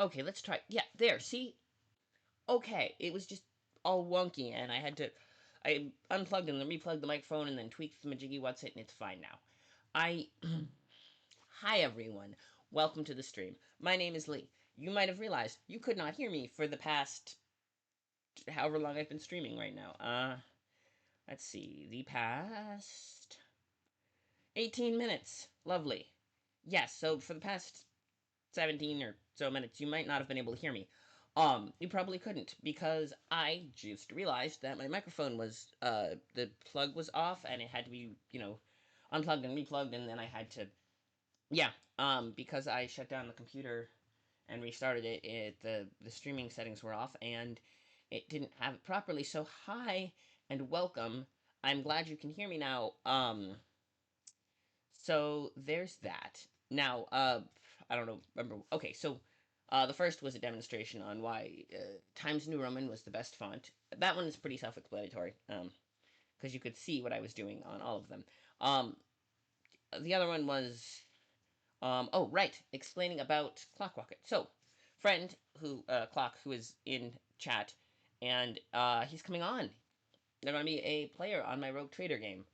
Okay, let's try. Yeah, there, see? Okay, it was just all wonky, and I unplugged and then replugged the microphone and then tweaked the majiggy what's it, and it's fine now. I. Hi, everyone. Welcome to the stream. My name is Lee. You might have realized you could not hear me for the past however long I've been streaming right now. Let's see. The past 18 minutes. Lovely. Yes, so for the past 17 or so minutes, you might not have been able to hear me. You probably couldn't, because I just realized that my microphone was, the plug was off, and it had to be, unplugged and replugged, and then I had to, yeah, because I shut down the computer and restarted the streaming settings were off, and it didn't have it properly, so hi, and welcome. I'm glad you can hear me now. So there's that. Now, I don't know. Remember? Okay, so the first was a demonstration on why Times New Roman was the best font. That one is pretty self-explanatory, because you could see what I was doing on all of them. The other one was, oh right, explaining about Clockrocket. So, friend who Clock, who is in chat, and he's coming on. They're going to be a player on my Rogue Trader game.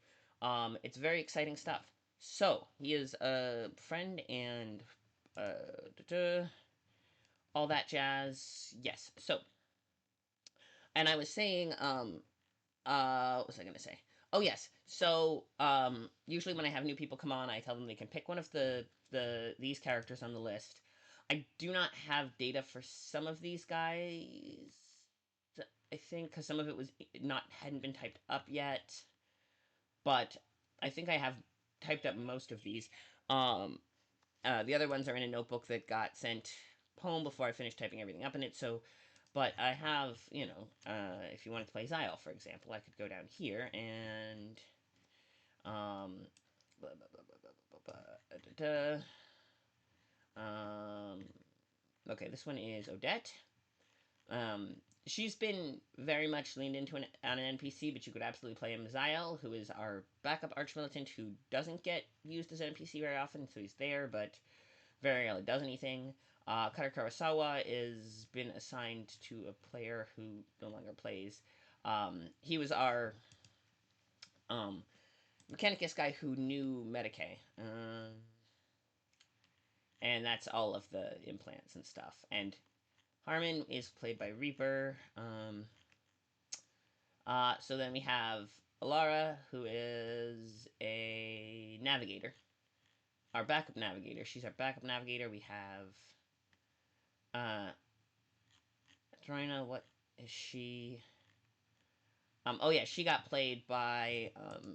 It's very exciting stuff. So, he is a friend and all that jazz. Yes. So, and I was saying, what was I going to say? Oh, yes. So, usually when I have new people come on, I tell them they can pick one of these characters on the list. I do not have data for some of these guys, I think, because some of it was not hadn't been typed up yet. But I think I have typed up most of these. The other ones are in a notebook that got sent home before I finished typing everything up in it. So, but I have, if you wanted to play Xyle, for example, I could go down here and, um, blah, blah, blah, blah, blah, blah, blah, okay, this one is Odette. She's been very much leaned into on an NPC, but you could absolutely play him Xyle, who is our backup archmilitant who doesn't get used as an NPC very often, so he's there, but very rarely does anything. Cutter Kurosawa is been assigned to a player who no longer plays. He was our Mechanicus guy who knew Medicae. And that's all of the implants and stuff. And Harmon is played by Reaper. So then we have Alara, who is a navigator. Our backup navigator. She's our backup navigator. We have Drina, what is she? Oh yeah, she got played by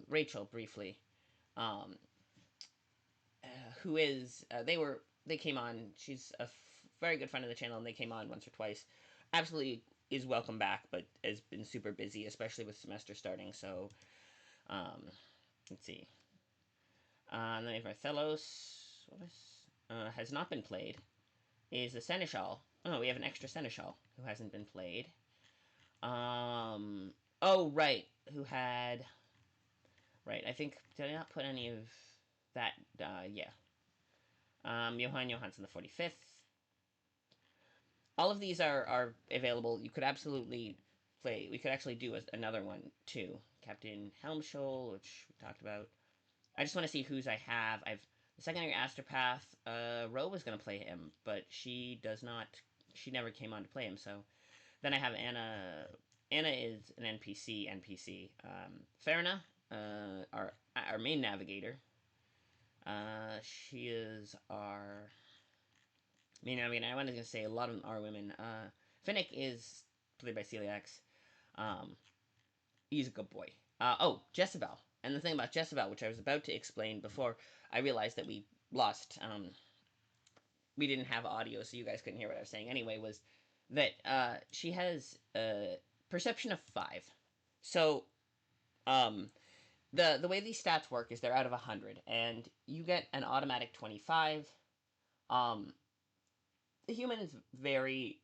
Rachel briefly. Who is they came on. She's a very good friend of the channel, and they came on once or twice. Absolutely is welcome back, but has been super busy, especially with semester starting. So, let's see. And then we have Marthelos, has not been played. Is the Seneschal. Oh, we have an extra Seneschal who hasn't been played. Oh, right. Who had... Right, I think... Did I not put any of that? Yeah. Johan Johansson the 45th. All of these are available. You could absolutely play... We could actually do another one, too. Captain Helmschul, which we talked about. I just want to see whose I have. The secondary Astropath. Ro was going to play him, but she does not... She never came on to play him, so... Then I have Anna. Anna is an NPC. Farina, our main navigator. She is our main navigator. I wanted to say a lot of them are women. Finnick is played by Celiax. He's a good boy. Oh, Jezebel. And the thing about Jezebel, which I was about to explain before I realized that we lost, we didn't have audio, so you guys couldn't hear what I was saying anyway, was that she has a perception of 5. So, the way these stats work is they're out of 100, and you get an automatic 25. The human is very,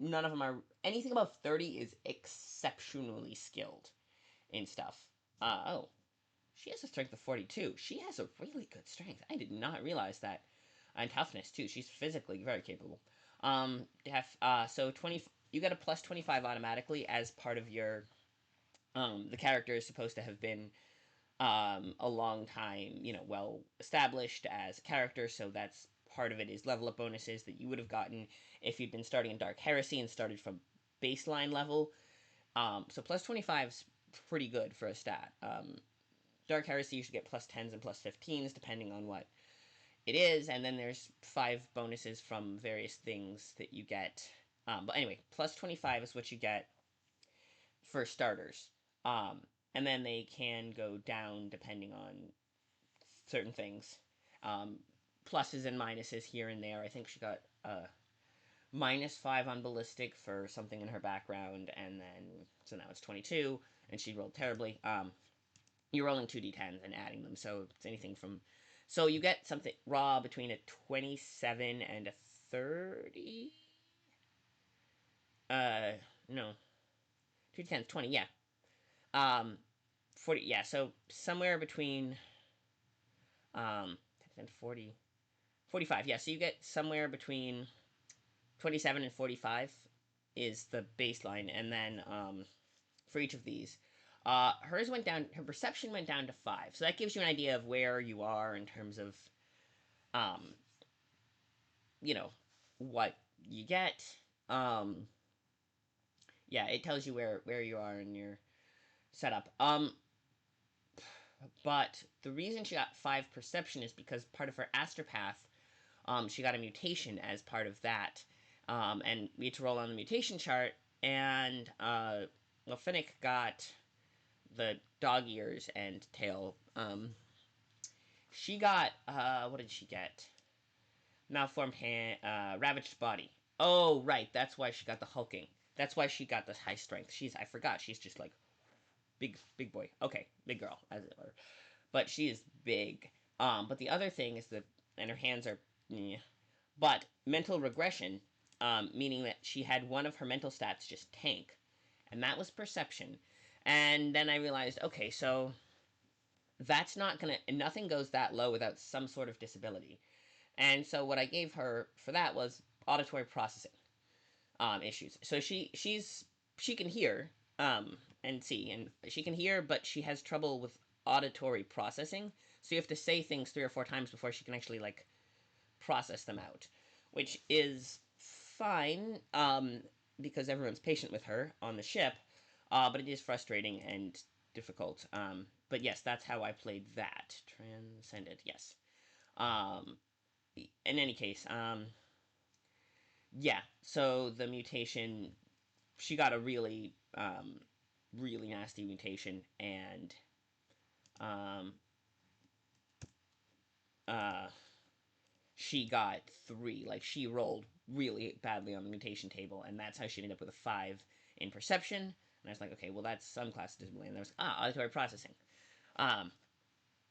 none of them are, anything above 30 is exceptionally skilled in stuff. Oh, she has a strength of 42. She has a really good strength. I did not realize that. And toughness, too. She's physically very capable. So 20. You get a plus 25 automatically as part of your. The character is supposed to have been a long time, well established as a character. So that's part of it is level up bonuses that you would have gotten if you'd been starting in Dark Heresy and started from baseline level. So plus 25 is pretty good for a stat. Dark Heresy, you should get plus 10s and plus 15s depending on what it is, and then there's 5 bonuses from various things that you get. But anyway, plus 25 is what you get for starters. Um, and then they can go down depending on certain things. Um, Pluses and minuses here and there. I think she got -5 on ballistic for something in her background, and then so now it's 22, and she rolled terribly. You're rolling 2d10s and adding them, so it's anything from. So you get something raw between a 27 and a 30. Uh, no, 2d10s 20. Yeah. 40. Yeah. So somewhere between 40, 45. Yeah. So you get somewhere between 27 and 45 is the baseline, and then for each of these. Hers went down. Her perception went down to 5, so that gives you an idea of where you are in terms of, um, you know, what you get. Um, yeah, it tells you where you are in your setup. But the reason she got 5 perception is because part of her astropath, she got a mutation as part of that, and we had to roll on the mutation chart, and well, Finnick got the dog ears and tail. She got what did she get? Malformed hand, ravaged body. Oh, right, that's why she got the hulking. That's why she got the high strength. I forgot, she's just like big boy. Okay, big girl, as it were. But she is big. But the other thing is that, and her hands are, but mental regression, meaning that she had one of her mental stats just tank, and that was perception. And then I realized, okay, so that's not gonna, nothing goes that low without some sort of disability. And so what I gave her for that was auditory processing issues. So she can hear and see, and she can hear, but she has trouble with auditory processing. So you have to say things 3 or 4 times before she can actually like process them out, which is fine because everyone's patient with her on the ship, but it is frustrating and difficult. But yes, that's how I played that. Transcended, yes. Um, in any case, yeah. So the mutation, she got a really nasty mutation, and um, uh, she got 3. Like she rolled really badly on the mutation table, and that's how she ended up with a 5 in perception. And I was like, okay, well that's some class disability. And there was auditory processing. Um,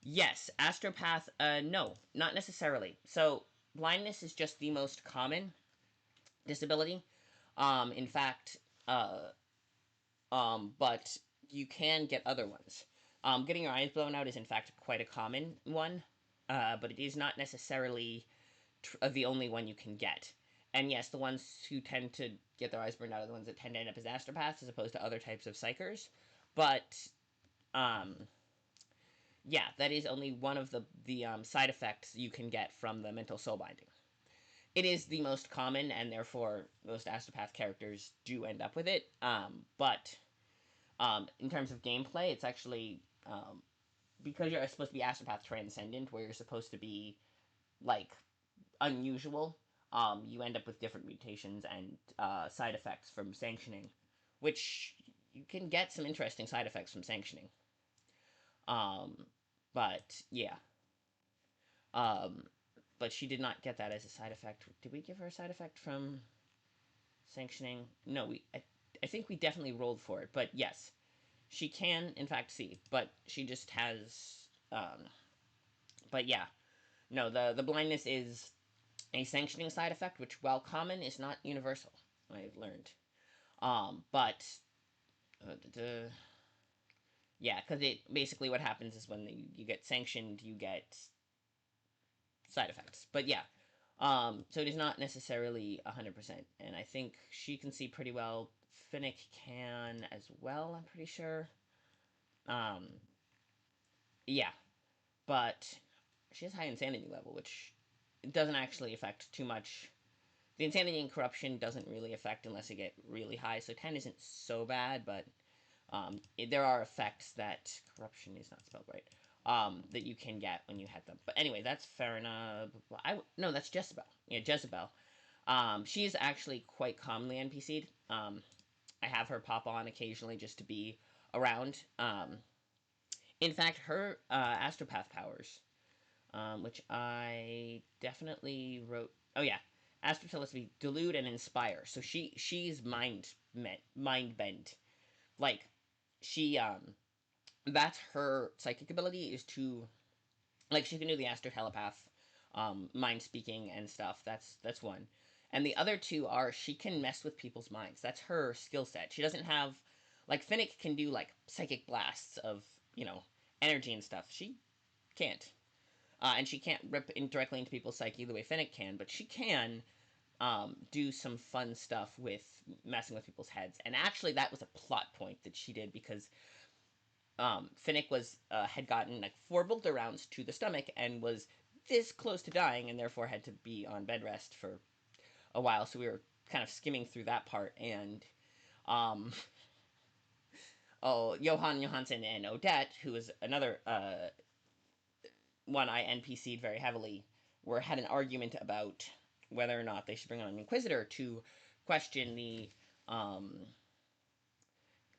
yes, astropath. No, not necessarily. So blindness is just the most common disability. In fact, but you can get other ones. Getting your eyes blown out is in fact quite a common one, but it is not necessarily the only one you can get. And yes, the ones who tend to get their eyes burned out are the ones that tend to end up as astropaths as opposed to other types of psychers. But um, yeah, that is only one of the side effects you can get from the mental soul binding. It is the most common, and therefore most astropath characters do end up with it. But in terms of gameplay, it's actually because you're supposed to be astropath transcendent, where you're supposed to be like unusual. You end up with different mutations and side effects from sanctioning, which you can get some interesting side effects from sanctioning. Um, but yeah, um, but she did not get that as a side effect. Did we give her a side effect from sanctioning? No, I think we definitely rolled for it. But yes, she can in fact see, but she just has. But yeah, no, the blindness is a sanctioning side effect, which while common is not universal. I've learned. But yeah, because it basically what happens is when you get sanctioned, you get side effects. But yeah, So it is not necessarily 100%, and I think she can see pretty well. Finnick can as well, I'm pretty sure. Um, yeah, but she has high insanity level, which doesn't actually affect too much. The insanity and corruption doesn't really affect unless you get really high, so 10 isn't so bad, but there are effects that corruption is not spelled right. That you can get when you hit them. But anyway, that's fair enough. No, that's Jezebel. Yeah, Jezebel. She is actually quite commonly NPC'd. I have her pop on occasionally just to be around. In fact, her astropath powers, which I definitely wrote. Oh yeah, astrotelepathy, delude and inspire. So she's mind bend. Like she that's her psychic ability is to, like, she can do the astro telepath, mind speaking and stuff. That's one, and the other two are she can mess with people's minds. That's her skill set. She doesn't have, like, Finnick can do like psychic blasts of, you know, energy and stuff. She can't, and she can't rip directly into people's psyche the way Finnick can, but she can do some fun stuff with messing with people's heads. And actually, that was a plot point that she did because Finnick was had gotten like 4 boulder rounds to the stomach and was this close to dying, and therefore had to be on bed rest for a while. So we were kind of skimming through that part, and um, Johan Johansson and Odette, who is another one I NPC'd very heavily, had an argument about whether or not they should bring on an Inquisitor to question the um,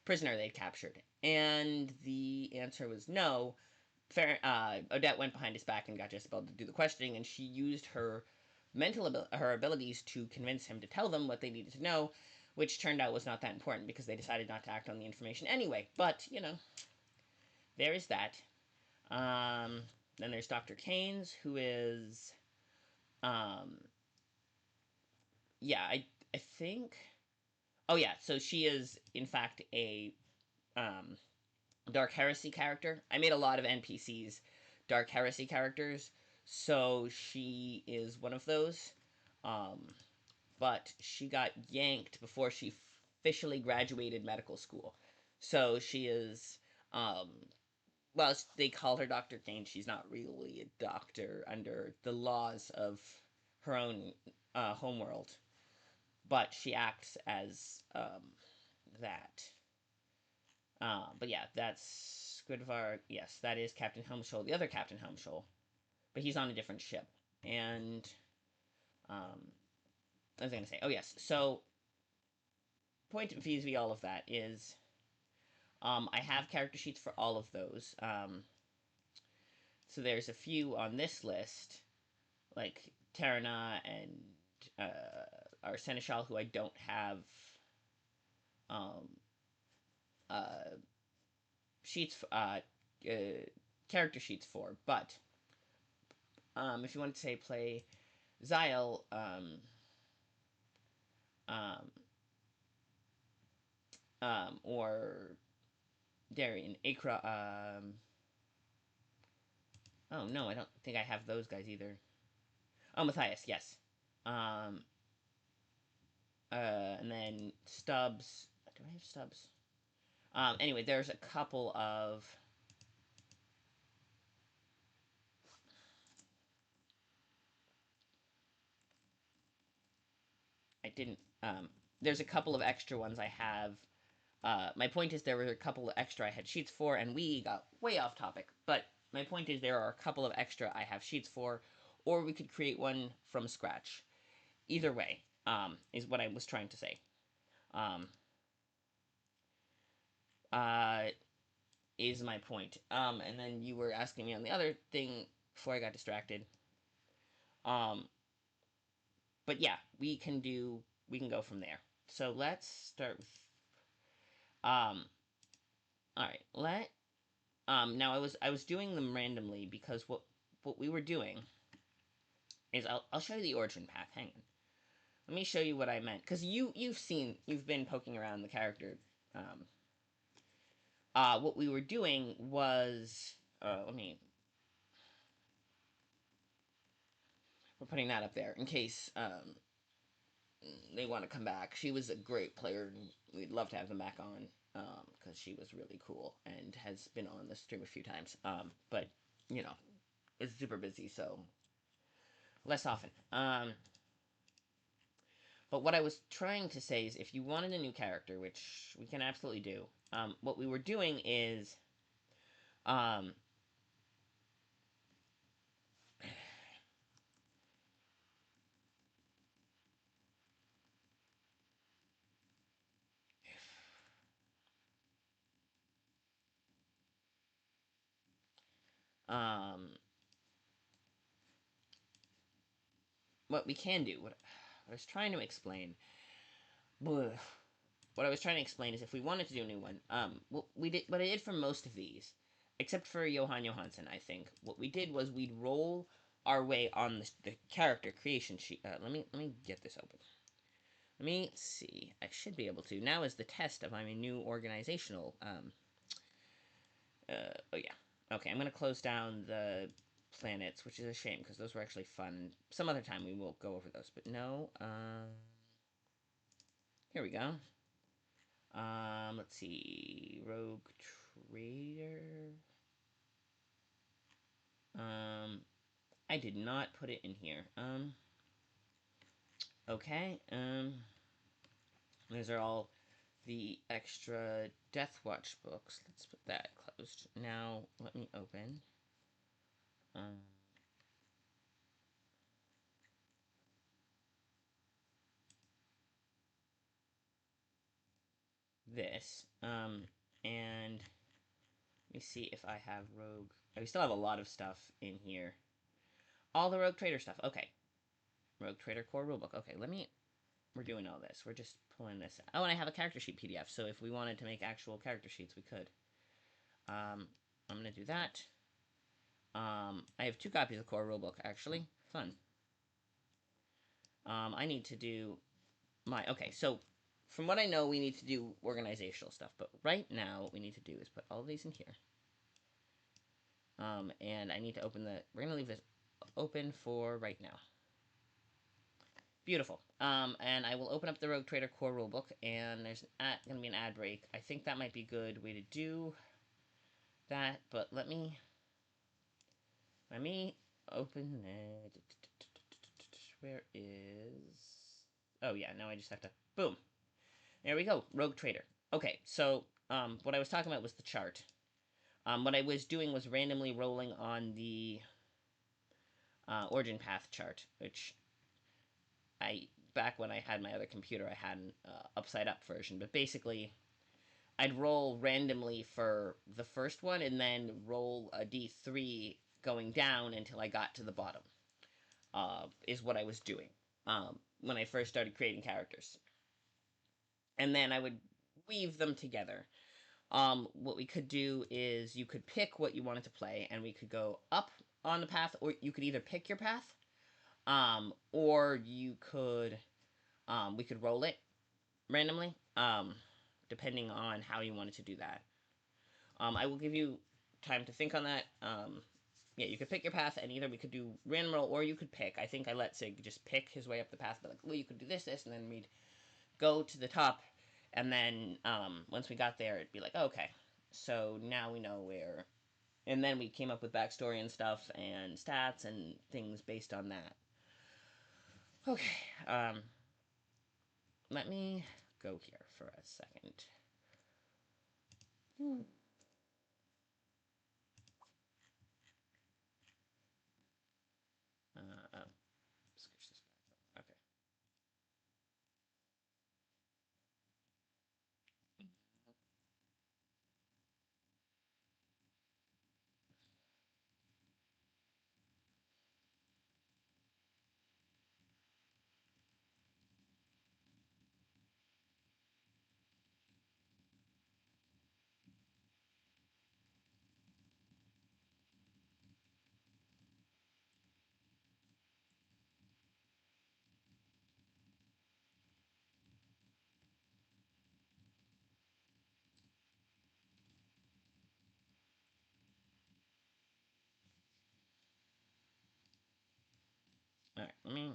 prisoner they'd captured. And the answer was no. Odette went behind his back and got Jezebel to do the questioning, and she used her her abilities to convince him to tell them what they needed to know, which turned out was not that important because they decided not to act on the information anyway. But you know, there is that. Um, then there's Dr. Keynes, who is, um, yeah, I think. Oh yeah, so she is in fact a um, Dark Heresy character. I made a lot of NPCs Dark Heresy characters, so she is one of those. Um, but she got yanked before she officially graduated medical school. So she is, um, well, they call her Dr. Kane. She's not really a doctor under the laws of her own homeworld, but she acts as that. But yeah, that's Squidvar. Yes, that is Captain Helmshoel, the other Captain Helmshoel, but he's on a different ship. And um, I was gonna say, oh yes, so point vis-a-vis all of that is, I have character sheets for all of those. So there's a few on this list, like Terrana and our Seneschal, who I don't have um, uh, sheets, character sheets for. But if you want to say play Zyle, um, or Darian, Akra. Oh no, I don't think I have those guys either. Oh, Matthias, yes. Um, and then Stubbs. Do I have Stubbs? Anyway, there's a couple of. I didn't. There's a couple of extra ones I have. My point is there were a couple of extra I had sheets for, and we got way off topic. But my point is there are a couple of extra I have sheets for, or we could create one from scratch. Either way, is what I was trying to say. Um, uh, is my point. And then you were asking me on the other thing before I got distracted. Um, but yeah, we can go from there. So let's start with all right, now I was doing them randomly because what we were doing is I'll show you the origin path. Hang on. Let me show you what I meant, because you've been poking around the character. Um, what we were doing was, let me we're putting that up there in case they want to come back. She was a great player, and we'd love to have them back on because she was really cool and has been on the stream a few times. But you know, it's super busy, so less often. But what I was trying to say is, if you wanted a new character, which we can absolutely do, what we were doing is, um, um, what we can do, what I was trying to explain, what I was trying to explain is, if we wanted to do a new one, what I did for most of these, except for Johan Johansson, I think, what we did was we'd roll our way on the character creation sheet. Let me get this open. Let me see. I should be able to. Now is the test of my new organizational. Oh yeah. Okay, I'm gonna close down the planets, which is a shame because those were actually fun. Some other time we will go over those, but no. Here we go. Let's see. Rogue Trader. I did not put it in here. Okay. These are all the extra Death Watch books. Let's put that closed. Now, let me open. Um, this. And let me see if I have Rogue. We still have a lot of stuff in here. All the Rogue Trader stuff. Okay. Rogue Trader Core Rulebook. Okay, we're doing all this. We're just pulling this out. Oh, and I have a character sheet PDF, so if we wanted to make actual character sheets, we could. I'm gonna do that. I have 2 copies of Core Rulebook, actually. Fun. I need to do my... Okay, so from what I know, we need to do organizational stuff, but right now what we need to do is put all of these in here. And I need to open the... We're gonna leave this open for right now. Beautiful. And I will open up the Rogue Trader Core Rulebook, and there's going to be an ad break. I think that might be a good way to do that, but let me open it. Where is... Oh, yeah, now I just have to... Boom. There we go. Rogue Trader. Okay, so what I was talking about was the chart. What I was doing was randomly rolling on the origin path chart, which back when I had my other computer, I had an upside up version. But basically, I'd roll randomly for the first one and then roll a d3 going down until I got to the bottom, is what I was doing when I first started creating characters. And then I would weave them together. What we could do is you could pick what you wanted to play, and we could go up on the path, or you could either pick your path, or you could, we could roll it randomly, depending on how you wanted to do that. I will give you time to think on that. Yeah, you could pick your path, and either we could do random roll, or you could pick. I think I let Sig just pick his way up the path, but like, well, you could do this, and then we'd go to the top, and then once we got there, it'd be like, okay, so now we know where. And then we came up with backstory and stuff, and stats and things based on that. Okay, let me go here for a second. Oh, scratch this back. Okay. I mean,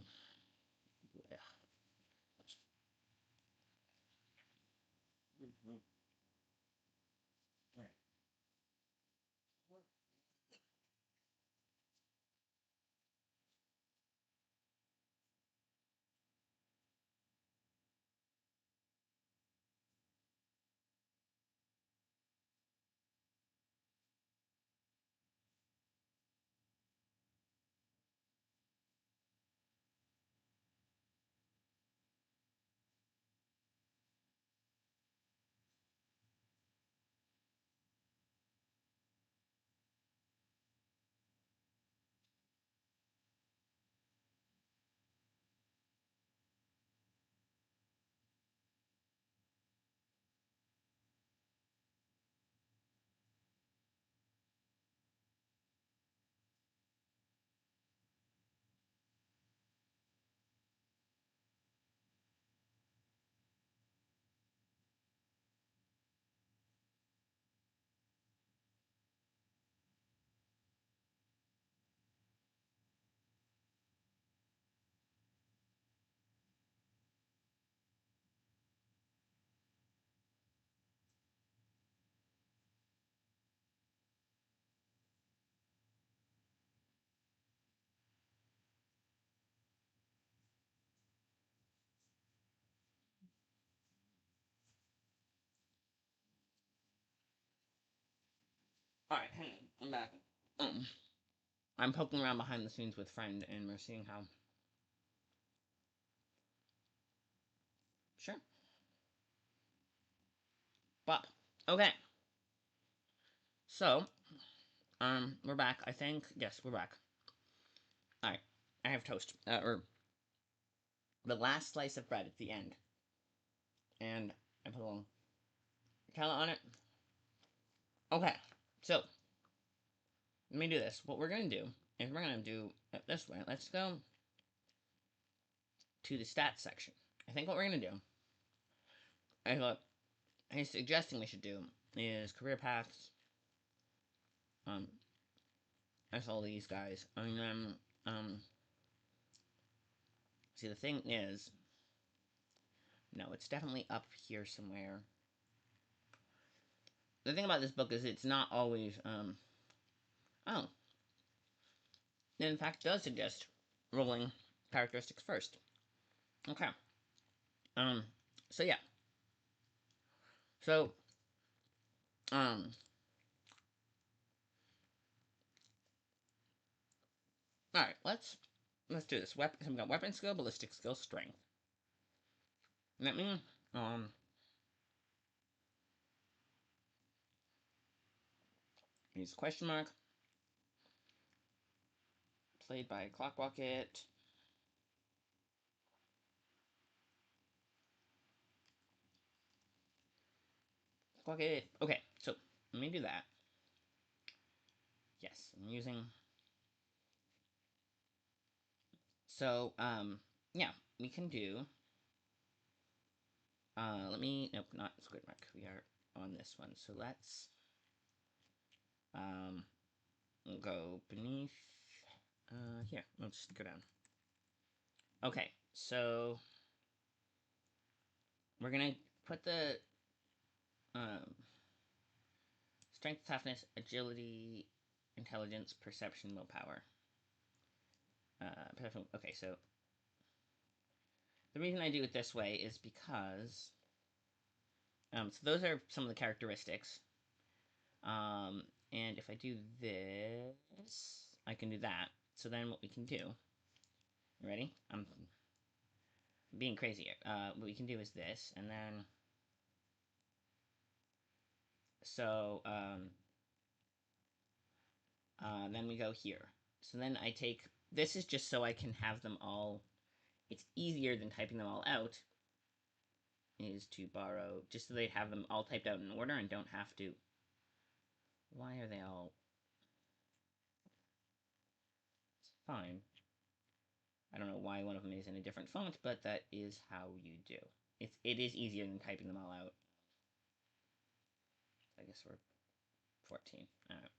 alright, hang on. I'm back. Um, I'm poking around behind the scenes with friend, and we're seeing how. Sure. Bop. Okay. So, we're back. I think. Yes, we're back. Alright. I have toast. Or the last slice of bread at the end. And I put a little Nutella on it. Okay. So, let me do this. What we're going to do is we're going to do it this way. Let's go to the stats section. I think what we're going to do, what he's suggesting we should do, is career paths. That's all these guys. And then, see, the thing is, no, it's definitely up here somewhere. The thing about this book is it's not always, oh. It in fact does suggest rolling characteristics first. Okay. So yeah. So, um, alright, let's do this. So we got weapon skill, ballistic skill, strength. Let me, use question mark. Played by Clockbucket. Clockbucket. Okay, so let me do that. Yes, I'm using. So, yeah, we can do. Let me. Nope, not squid mark. We are on this one. So let's. We'll go beneath. Here, let's just go down. Okay, so we're gonna put the um, strength, toughness, agility, intelligence, perception, willpower. Okay, so the reason I do it this way is because so those are some of the characteristics. And if I do this, I can do that. So then what we can do, ready? I'm being crazy here. What we can do is this, and then so then we go here. So then I take, this is just so I can have them all, it's easier than typing them all out, is to borrow, just so they have them all typed out in order and don't have to, why are they all, it's fine. I don't know why one of them is in a different font, but that is how you do. It is easier than typing them all out. I guess we're 14. Alright.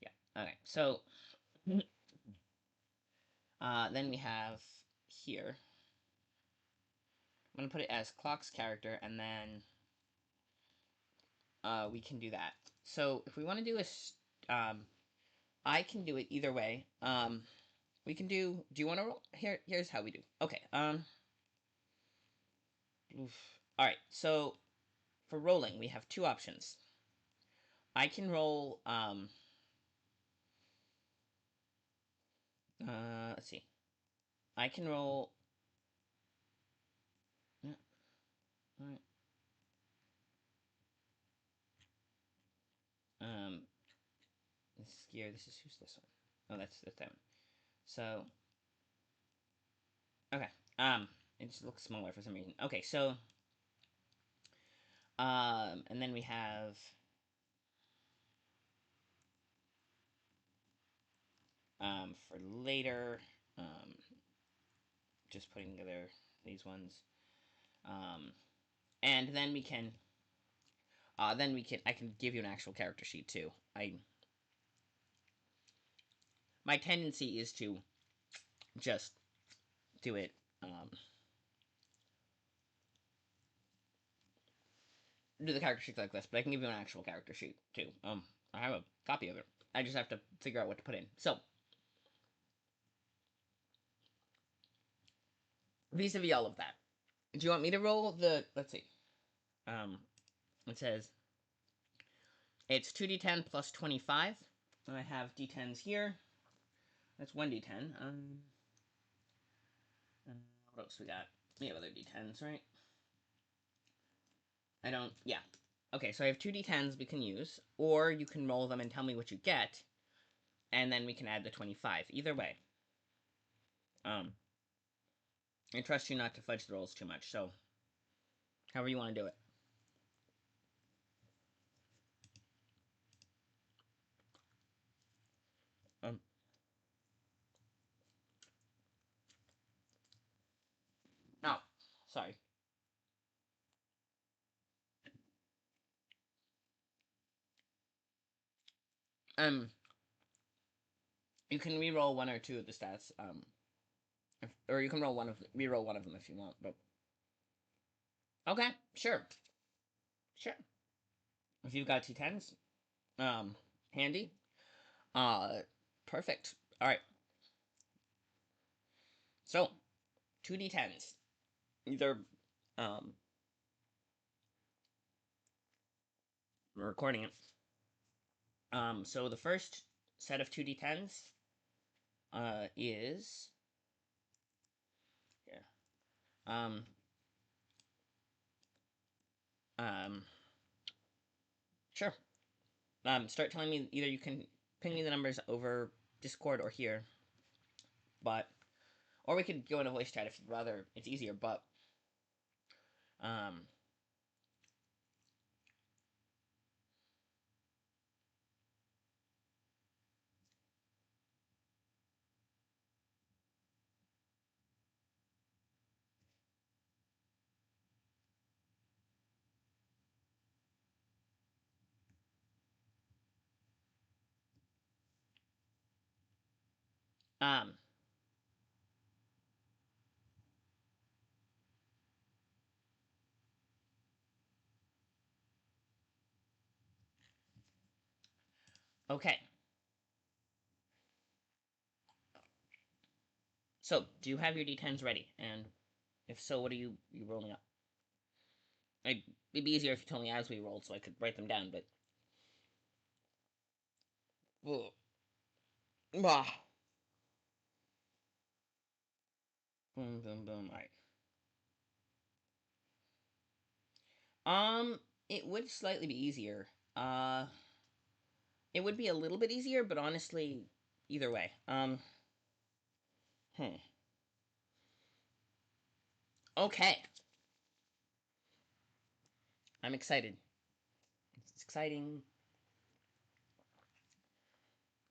Yeah. Okay. So Then we have here. I'm gonna put it as Clock's character, and then we can do that. So if we want to do I can do it either way. We can do. Do you want to roll? Here's how we do. Okay. All right. So for rolling, we have two options. I can roll. Let's see. I can roll. Yeah, all right. This is gear. This is who's this one? Oh, that's them. So okay. It just looks smaller for some reason. Okay, so and then we have for later, just putting together these ones. And then we can I can give you an actual character sheet too. My tendency is to just do it do the character sheet like this, but I can give you an actual character sheet too. I have a copy of it. I just have to figure out what to put in. So vis-a-vis all of that, do you want me to roll the? Let's see. Um, it says it's 2d10 plus 25. And I have d10s here. That's 1d10. What else we got? We have other d10s, right? I don't. Yeah. Okay, so I have two d10s we can use, or you can roll them and tell me what you get, and then we can add the 25. Either way. I trust you not to fudge the rolls too much, so however you want to do it. Um. Oh, sorry. Um. You can re-roll one or two of the stats. Or you can re-roll one of them if you want. But okay, sure, sure. If you've got t10s, handy. Uh, perfect. All right. So, two d10s. Either, um, we're recording it. So the first set of two d10s, is yeah. Um, um, sure. Start telling me either you can ping me the numbers over Discord or here, but or we could go in a voice chat if you'd rather. It's easier, but um, um, okay. So, do you have your d10s ready? And if so, what are you rolling up? It'd be easier if you told me as we rolled, so I could write them down. But ugh. Ah. Boom, boom, boom. All right. Um, it would slightly be easier. Uh, it would be a little bit easier, but honestly, either way. Hmm. Okay. I'm excited. It's exciting.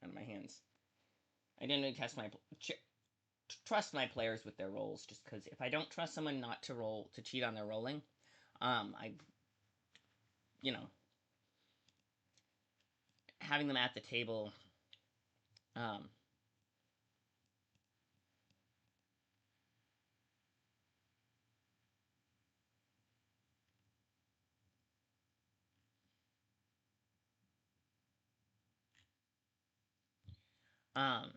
Out of my hands. I didn't really trust my players with their rolls, just because if I don't trust someone not to roll to cheat on their rolling, I, you know, having them at the table, um, Um,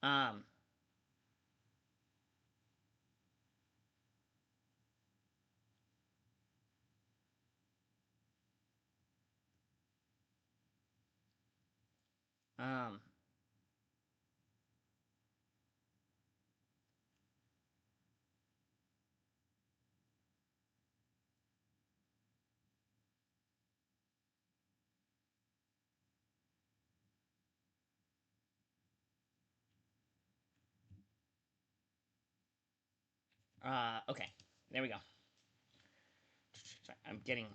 um, um, okay. There we go. Sorry, I'm getting...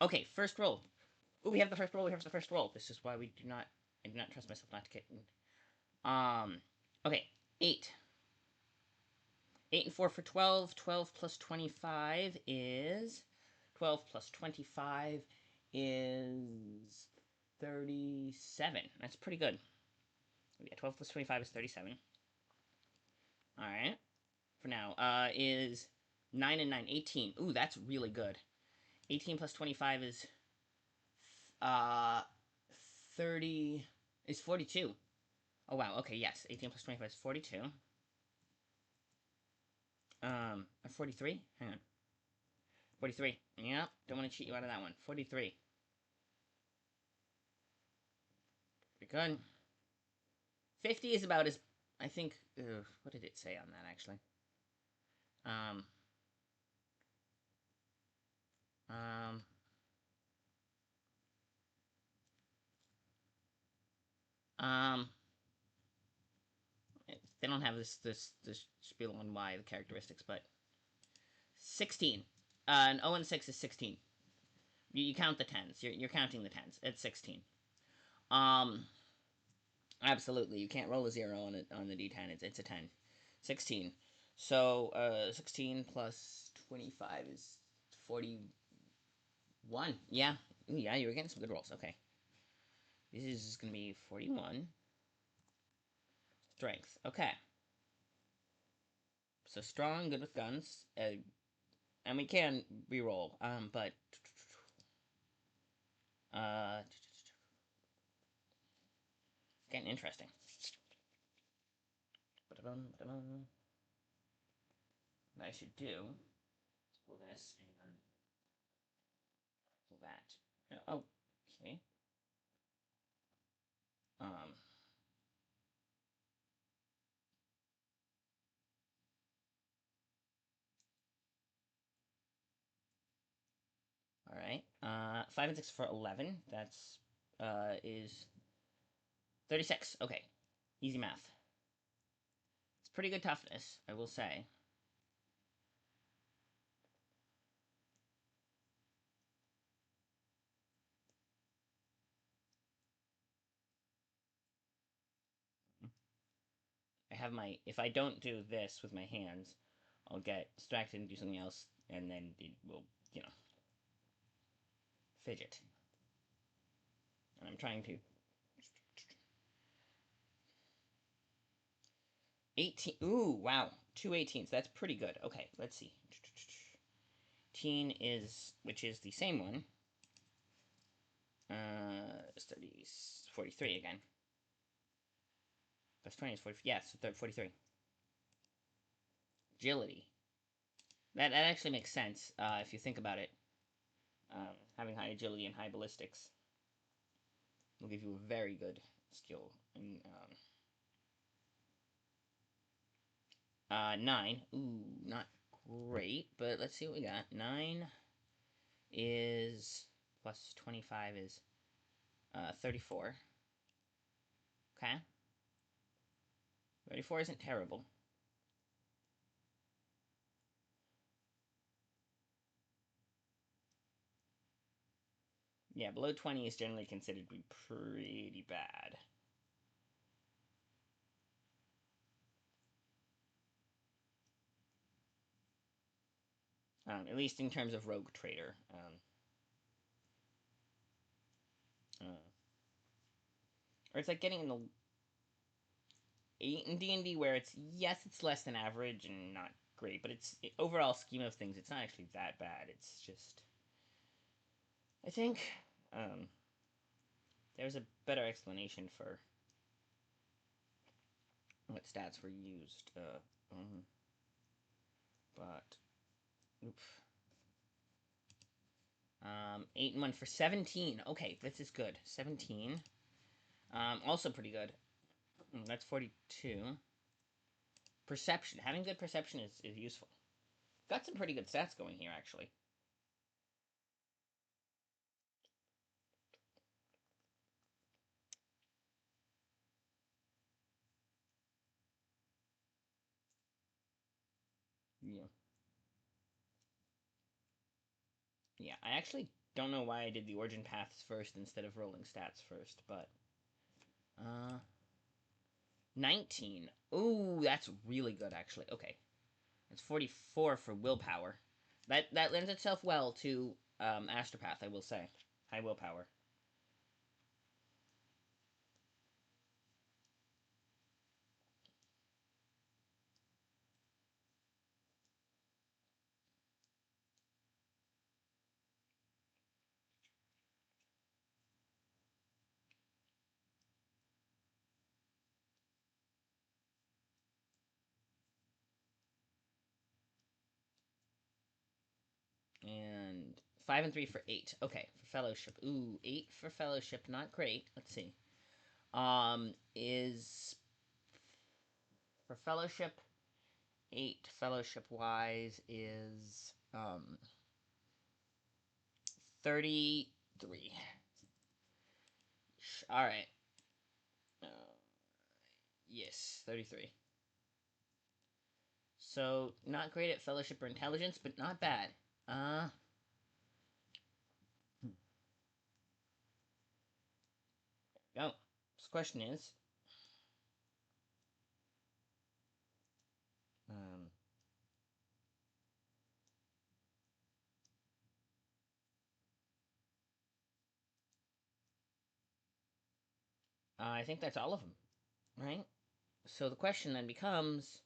Okay, first roll. Ooh, we have the first roll, we have the first roll. This is why we do not... I do not trust myself not to get... Okay. 8. 8 and 4 for 12. 12 plus 25 is... 12 plus 25 is... 37. That's pretty good. Yeah, 12 plus 25 is 37. Alright. For now. Is 9 and 9. 18. Ooh, that's really good. 18 plus 25 is... Uh... 30... is 42. Oh, wow. Okay, yes. 18 plus 25 is 42. 43? Hang on. 43. Yep. Don't want to cheat you out of that one. 43. Pretty good. 50 is about as... I think... what did it say on that, actually? Um... Um... Um... They don't have this spiel on why, the characteristics, but... 16. An 0 and 6 is 16. You count the tens. You're counting the tens. It's 16. Um... Absolutely. You can't roll a 0 on the d10. It's a 10. 16. So, 16 plus 25 is 41. Yeah. Ooh, yeah, you were getting some good rolls. Okay. This is going to be 41. Strength. Okay. So strong, good with guns. And we can re-roll. But... Getting interesting. What I should do is pull this and pull that. Oh, okay. Um... Alright. 5 and 6 for 11. That's, is 36. Okay. Easy math. It's pretty good toughness, I will say. I have my... If I don't do this with my hands, I'll get distracted and do something else, and then it will, fidget. And I'm trying to... 18. Ooh, wow. 2 18s. That's pretty good. Okay, let's see. 18 is... Which is the same one. It's 30... 43 again. Plus 20 is 40... Yeah, so 43. Agility. That actually makes sense, if you think about it. Having high agility and high ballistics will give you a very good skill. In, 9. Ooh, not great, but let's see what we got. 9 is... plus 25 is 34. Okay. 34 isn't terrible. Yeah, below 20 is generally considered to be pretty bad. At least in terms of Rogue Trader. Or it's like getting in the 8 in D&D where it's, yes, it's less than average and not great, but it's overall scheme of things, it's not actually that bad. It's just, I think um, there's a better explanation for what stats were used. But oops. 8 and 1 for 17. Okay, this is good. 17. Also pretty good. That's 42. Perception. Having good perception is useful. Got some pretty good stats going here, actually. Yeah. Yeah, I actually don't know why I did the origin paths first instead of rolling stats first, but 19. Ooh, that's really good actually. Okay. That's 44 for willpower. That lends itself well to Astropath, I will say. High willpower. And 5 and 3 for 8. Okay, for fellowship. Ooh, 8 for fellowship, not great. Let's see. Is for fellowship 8 fellowship wise is 33. All right. Uh, yes, 33. So, not great at fellowship or intelligence, but not bad. Uh, go. This question is, um, I think that's all of them, right? So the question then becomes,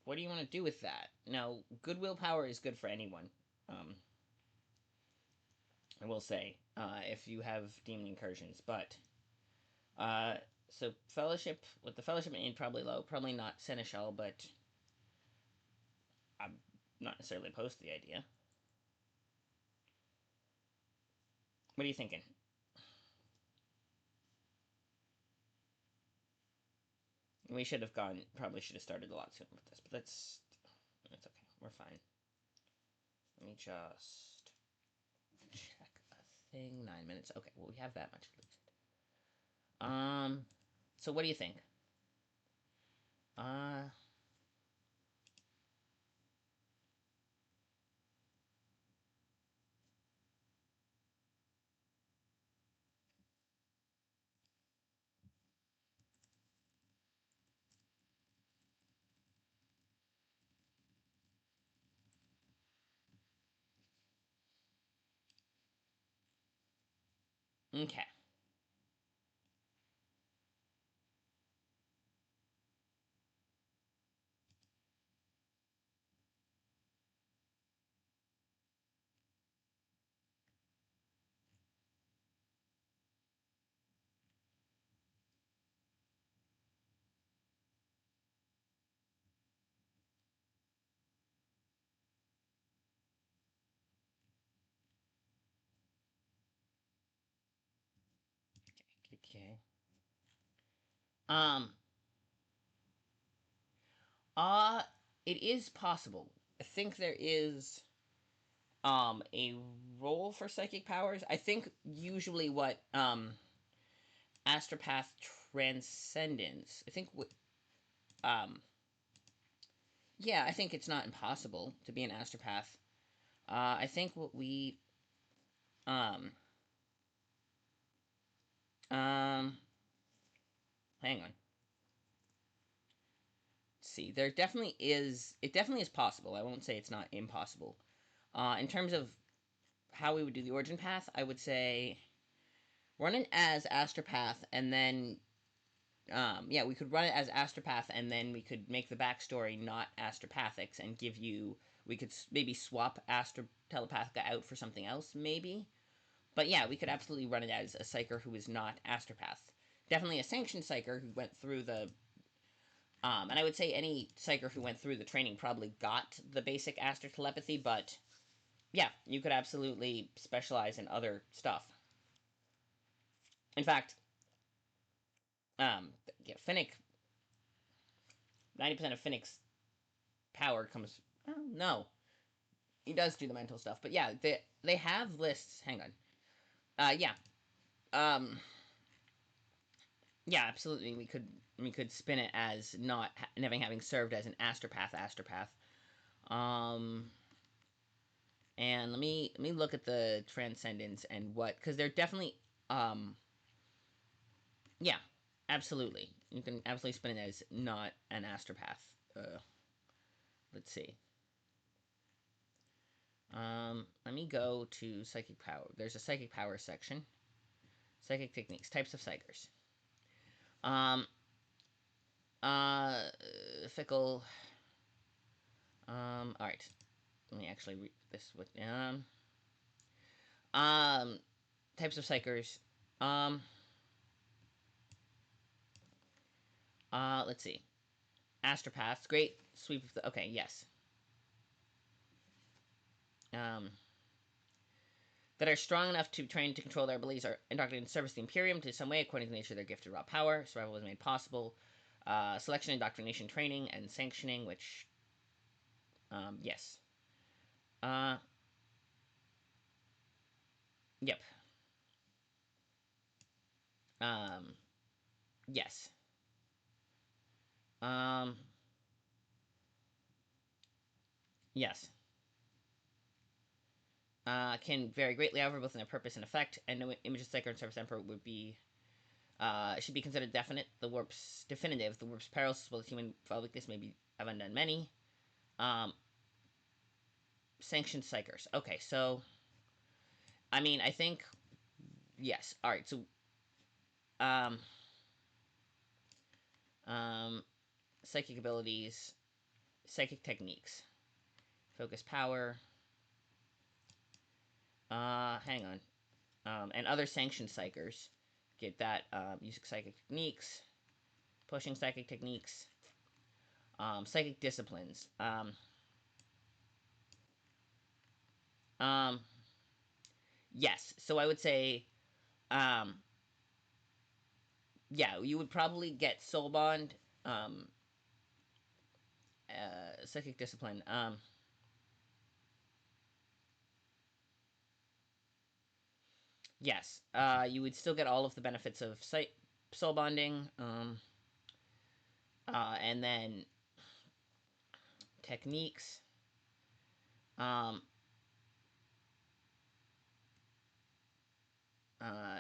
what do you want to do with that? Now, good willpower is good for anyone. Um, I will say, if you have demon incursions, but uh, so fellowship with the fellowship in probably low, probably not seneschal, but I'm not necessarily opposed to the idea. What are you thinking? We should have gone. Probably should have started a lot sooner with this, but that's okay. We're fine. Let me just check a thing. 9 minutes. Okay, well we have that much at least. So what do you think? Uh, okay. Okay. Um. Uh, it is possible. I think there is a role for psychic powers. I think usually what Astropath Transcendence. I think um yeah, I think it's not impossible to be an Astropath. I think what we um um hang on. see. There definitely is. It definitely is possible. I won't say it's not impossible. In terms of how we would do the origin path, I would say run it as Astropath, and then yeah, we could run it as Astropath, and then we could make the backstory not Astropathics and give you. We could maybe swap Astro Telepathica out for something else, maybe. But yeah, we could absolutely run it as a Psyker who is not Astropath. Definitely a sanctioned Psyker who went through the. And I would say any Psyker who went through the training probably got the basic Astro Telepathy, but yeah, you could absolutely specialize in other stuff. In fact, yeah, Finnick, 90% of Finnick's power comes. Oh, no, he does do the mental stuff, but yeah, they have lists. Hang on. Yeah. Um, yeah, absolutely. We could spin it as not having served as an astropath. Um, and let me look at the transcendence and what, because they're definitely um yeah, absolutely. You can absolutely spin it as not an astropath. Let's see. Let me go to psychic power. There's a psychic power section. Psychic techniques, types of psychers. Um, Fickle. All right. Let me actually read this. With um, types of psychers. Um, let's see. Astropaths. Great sweep of the. Okay, yes. Um, that are strong enough to train to control their abilities are indoctrinated in service to the Imperium to some way according to the nature of their gifted raw power. Survival was made possible. Selection, indoctrination, training, and sanctioning, which, yes. Uh, yep. Um, yes. Um, yes. Can vary greatly, however, both in their purpose and effect, and no image of Psyker and Service Emperor would be should be considered definitive. The warp's perils, well as human weakness, maybe have undone many. Um, Sanctioned Psychers. Okay, so I mean, I think yes. All right, so um, um, psychic abilities, psychic techniques, focus power. Hang on. And other sanctioned psychers get that using psychic techniques, pushing psychic techniques, psychic disciplines. Um, yes. So I would say, um, yeah, you would probably get soul bond, um, psychic discipline. Yes. You would still get all of the benefits of soul bonding. And then techniques. Um, uh,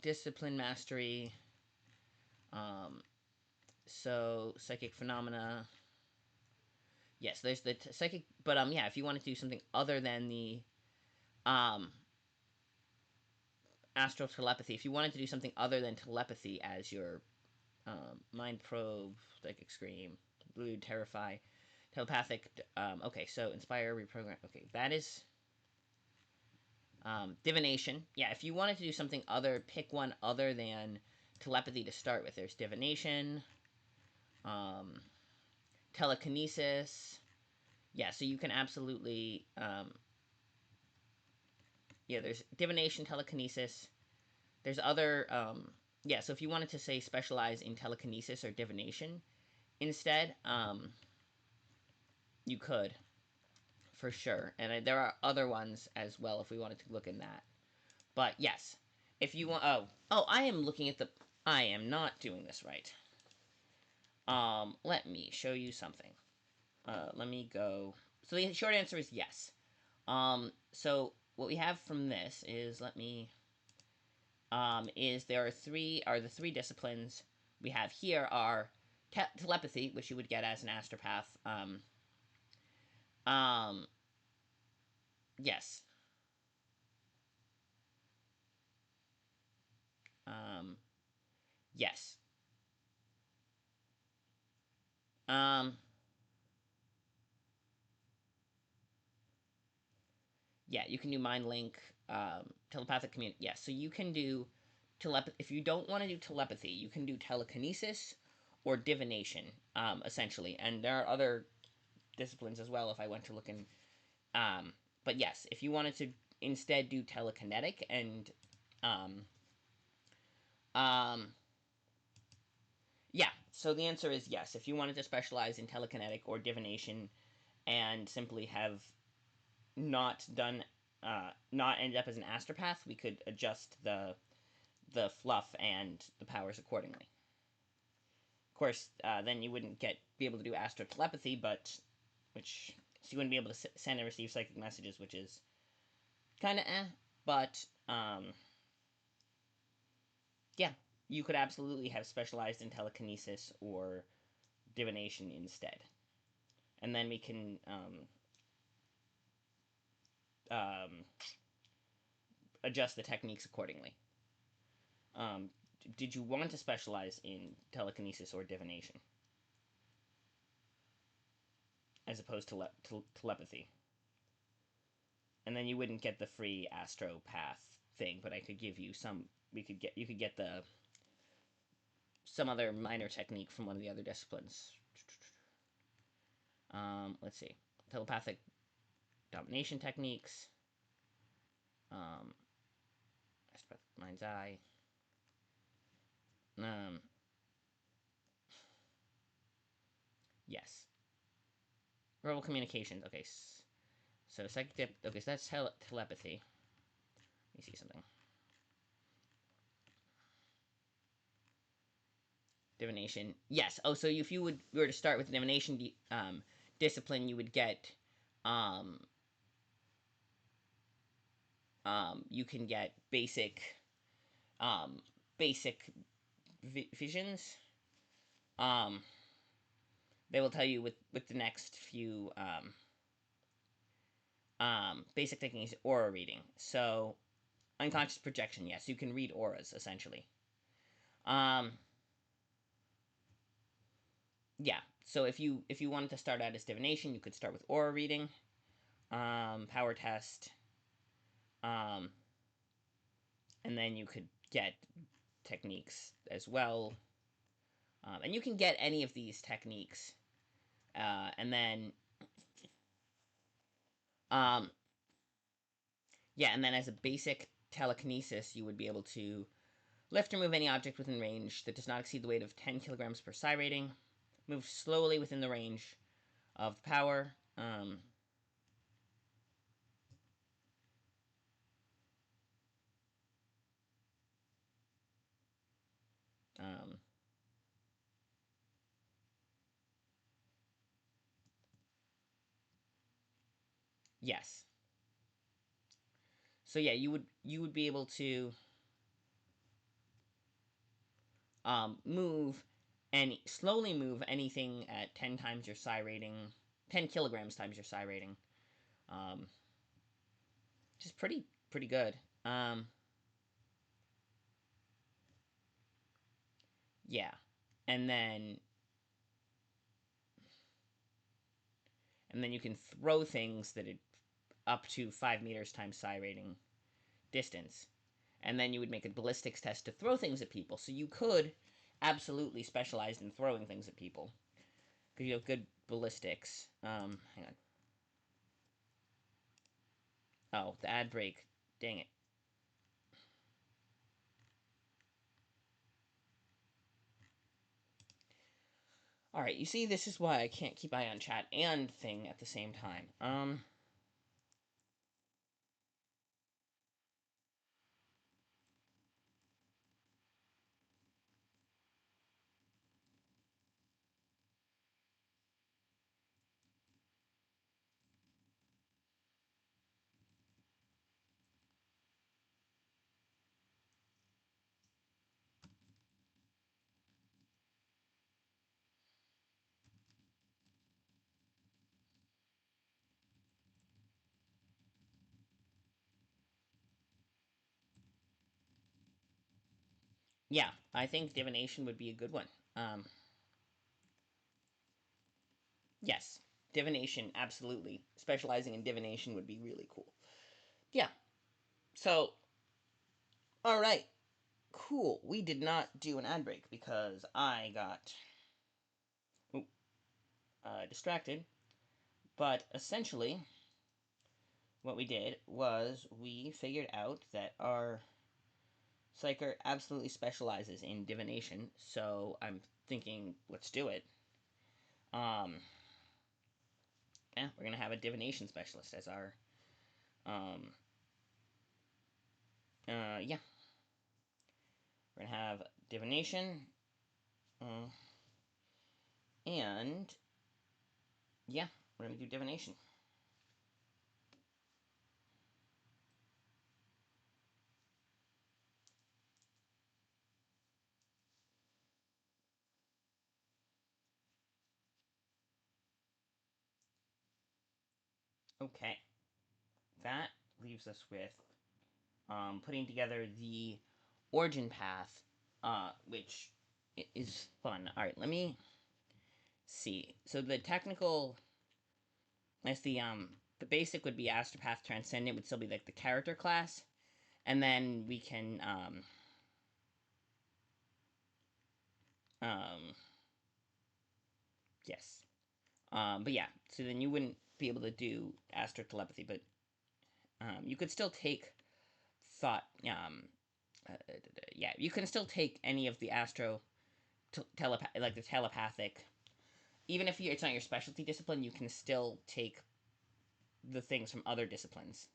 Discipline mastery. Um, so psychic phenomena. Yes, there's the psychic, but yeah, if you want to do something other than the um, astral telepathy, if you wanted to do something other than telepathy as your mind probe, psychic scream, blue, terrify, telepathic. Okay, so inspire, reprogram. Okay, that is divination. Yeah, if you wanted to do something other, pick one other than telepathy to start with. There's divination, um, telekinesis. Yeah, so you can absolutely yeah. There's divination, telekinesis. There's other yeah. So if you wanted to say specialize in telekinesis or divination instead, you could for sure. And there are other ones as well if we wanted to look in that. But yes, if you want, I am looking at the. I am not doing this right. Let me show you something. Let me go. So the short answer is yes. So what we have from this is let me. Is there are the three disciplines we have here are telepathy, which you would get as an astropath. Um, yes. Um, yes. Um, yeah, you can do mind link, telepathic community. Yes, so you can do telepathy. If you don't want to do telepathy, you can do telekinesis or divination, essentially. And there are other disciplines as well if I went to look in. But yes, if you wanted to instead do telekinetic and um, um, yeah, so the answer is yes. If you wanted to specialize in telekinetic or divination and simply have not done, not end up as an astropath, we could adjust the fluff and the powers accordingly. Of course, then you wouldn't be able to do astro telepathy, but which so you wouldn't be able to send and receive psychic messages, which is kind of But yeah, you could absolutely have specialized in telekinesis or divination instead, and then we can um, adjust the techniques accordingly. Um, did you want to specialize in telekinesis or divination as opposed to telepathy? And then you wouldn't get the free astropath thing, but I could give you some. You could get the some other minor technique from one of the other disciplines. Let's see, telepathic domination techniques. Um, mind's eye. Um, yes, verbal communications. Okay, so psychic. Okay, so that's telepathy. Let me see something. Divination. Yes. Oh, so if you were to start with divination discipline, you would get um, you can get um, basic visions. Um, they will tell you with the next few basic techniques aura reading. So unconscious projection. Yes, you can read auras essentially. Um, yeah. So if you wanted to start out as divination, you could start with aura reading, power test, um, and then you could get techniques as well. And you can get any of these techniques, and then um, yeah, and then as a basic telekinesis, you would be able to lift or move any object within range that does not exceed the weight of 10 kilograms per psi rating. Move slowly within the range of power. Um, yes. So yeah, you would be able to move and slowly move anything at 10 times your psi rating, 10 kilograms times your psi rating, um, which is pretty good. Um, yeah, and then you can throw things that are up to 5 meters times psi rating distance, and then you would make a ballistics test to throw things at people. So you could absolutely specialize in throwing things at people because you have good ballistics. Hang on. Oh, the ad break. Dang it. All right, you see, this is why I can't keep eye on chat and thing at the same time. Yeah, I think divination would be a good one. Yes, divination, absolutely. Specializing in divination would be really cool. Yeah. So, all right, cool. We did not do an ad break because I got distracted. But essentially, what we did was we figured out that our psyker absolutely specializes in divination. So I'm thinking, let's do it. Um, yeah, we're gonna have a divination specialist as our um, yeah, we're gonna have divination, uh, and yeah, we're gonna do divination. Okay, that leaves us with putting together the origin path, which is fun. All right, let me see. So the technical, that's the basic would be Astropath Transcendent would still be like the character class, and then we can um yes, but yeah. So then you wouldn't be able to do astro telepathy, but you could still take thought. Yeah, you can still take any of the astro like the telepathic. Even if it's not your specialty discipline, you can still take the things from other disciplines.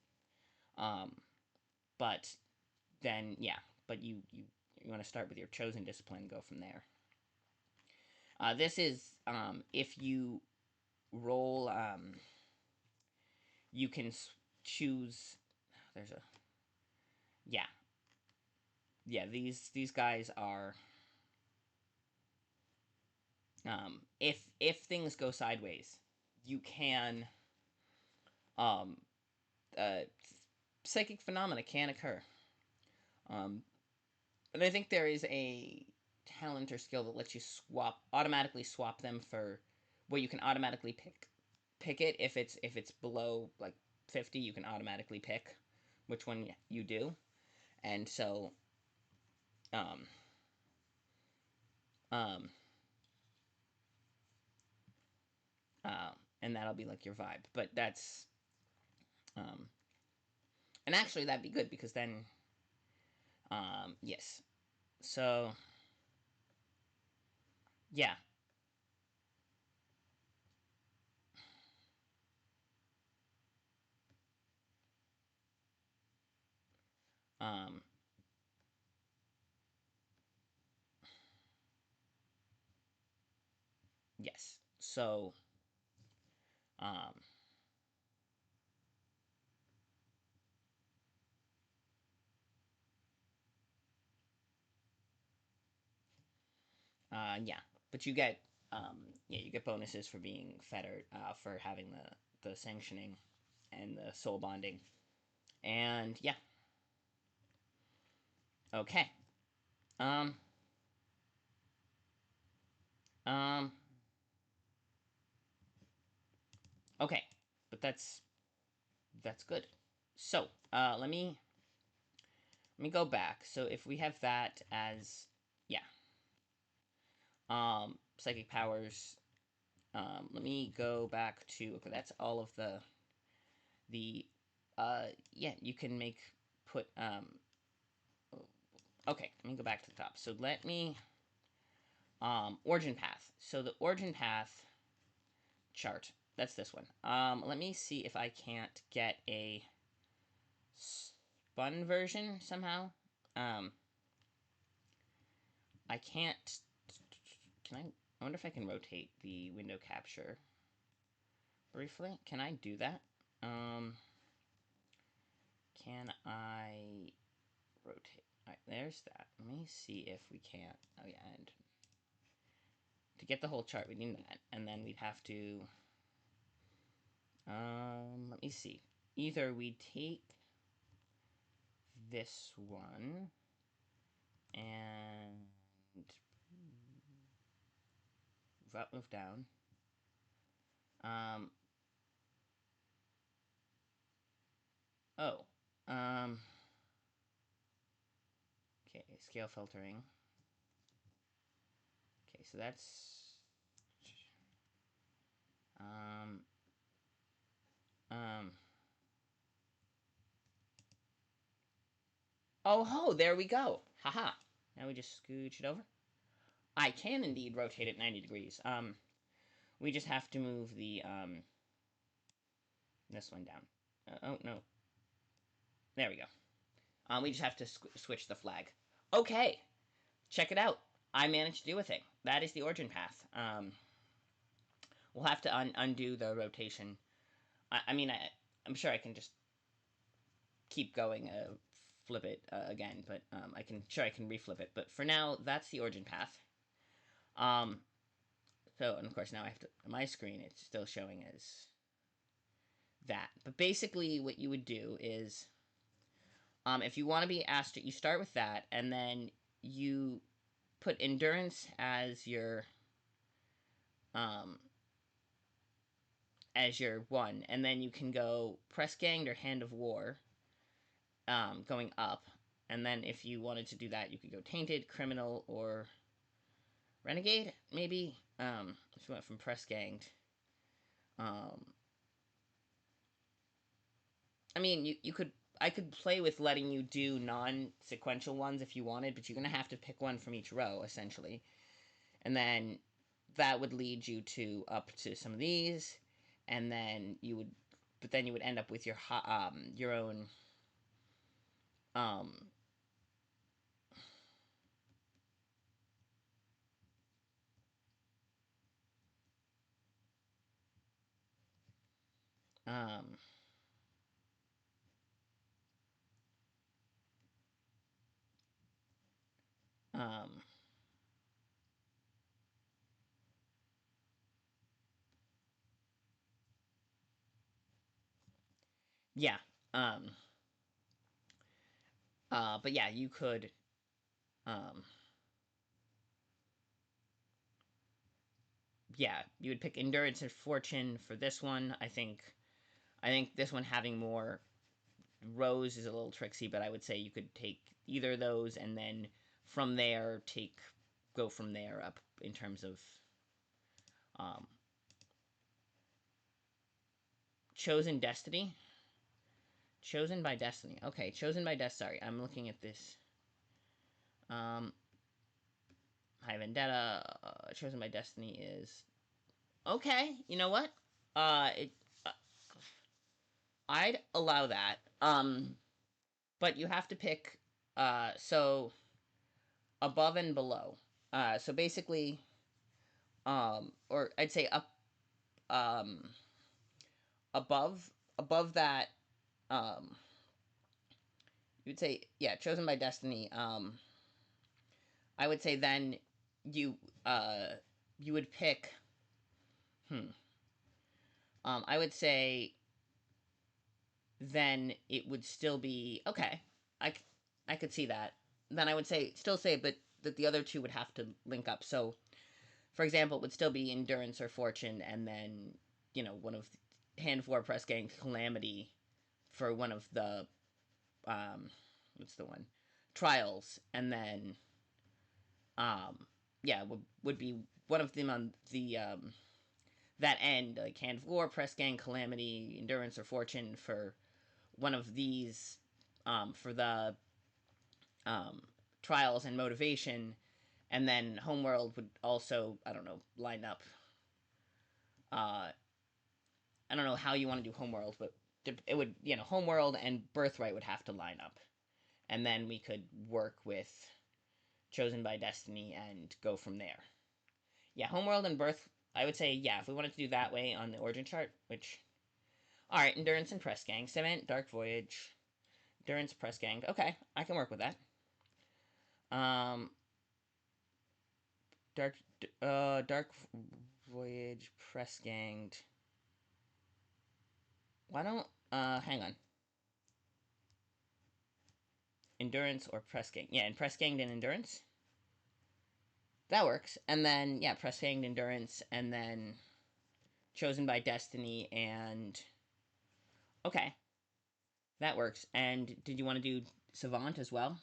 Um, but then yeah, but you want to start with your chosen discipline and go from there. This is if you roll, you can choose. There's a yeah, yeah. These guys are if things go sideways, you can um uh psychic phenomena can occur. Um, and I think there is a talent or skill that lets you automatically swap them for where you can automatically pick it if it's below like 50, you can automatically pick which one you do. And so um um uh, and that'll be like your vibe. But that's um and actually that'd be good because then yes. So yeah. Um yes. So um yeah, but you get yeah, you get bonuses for being fettered, for having the sanctioning and the soul bonding, and yeah, okay, um, um, okay, but that's good. So let me go back. So if we have that as yeah, psychic powers. Let me go back to okay. That's all of the yeah. You can make put okay. Let me go back to the top. So let me origin path. So the origin path chart. That's this one. Let me see if I can't get a spun version somehow. Um, I can't. Can I? I wonder if I can rotate the window capture briefly. Can I do that? Can I rotate? All right, there's that. Let me see if we can't. Oh yeah, and to get the whole chart, we need that, and then we'd have to. Let me see. Either we take this one And route move down. Um, oh. Um, okay, scale filtering. Okay, so that's um um oh ho, there we go. Haha. Now we just scooch it over. I can indeed rotate it 90 degrees. We just have to move the this one down. Oh no. There we go. We just have to switch the flag. Okay, check it out. I managed to do a thing. That is the origin path. We'll have to undo the rotation. I mean, I'm sure I can just keep going, flip it again, but I can reflip it. But for now, that's the origin path. Um, so, and of course, now I have to, on my screen, it's still showing as that. But basically, what you would do is, if you want to be asked, you start with that, and then you put endurance um, as your one, and then you can go press ganged or hand of war, going up, and then if you wanted to do that, you could go tainted, criminal, or renegade, maybe. If you went from press ganged, um, I mean, you could. I could play with letting you do non-sequential ones if you wanted, but you're gonna have to pick one from each row essentially, and then that would lead you to up to some of these, and then you would, but then you would end up with your own um um um yeah. um but yeah, you could, um yeah, you would pick endurance and fortune for this one. I think this one having more rows is a little tricksy, but I would say you could take either of those and then from there go from there up in terms of um chosen destiny. Chosen by destiny. Okay, chosen by destiny. Sorry, I'm looking at this. um High Vendetta, chosen by destiny is okay. You know what? It uh, I'd allow that. But you have to pick, so above and below. So basically, or I'd say up, um above that, um you'd say, yeah, chosen by destiny. I would say then you uh you would pick, hmm I would say then it would still be okay. I could see that. Then I would still say, but that the other two would have to link up. So, for example, it would still be endurance or fortune, and then one of hand four press gang calamity for one of the, um, what's the one, trials, and then, um, yeah, would be one of them on the, that end, like hand of war, press gang calamity, endurance or fortune for one of these, for the, um, trials and motivation, and then homeworld would also, I don't know, line up. uh I don't know how you want to do homeworld, but it would, homeworld and birthright would have to line up, and then we could work with chosen by destiny and go from there. Yeah, homeworld and birth, I would say, yeah, if we wanted to do that way on the origin chart, which, all right, endurance and press gang, Cement, Dark Voyage, endurance, press gang, okay, I can work with that. um dark Dark Voyage, press ganged. Why don't, hang on. endurance or press gang. Yeah, and press ganged and endurance. That works. And then, yeah, press ganged endurance, and then chosen by destiny, and okay, that works. And did you want to do savant as well?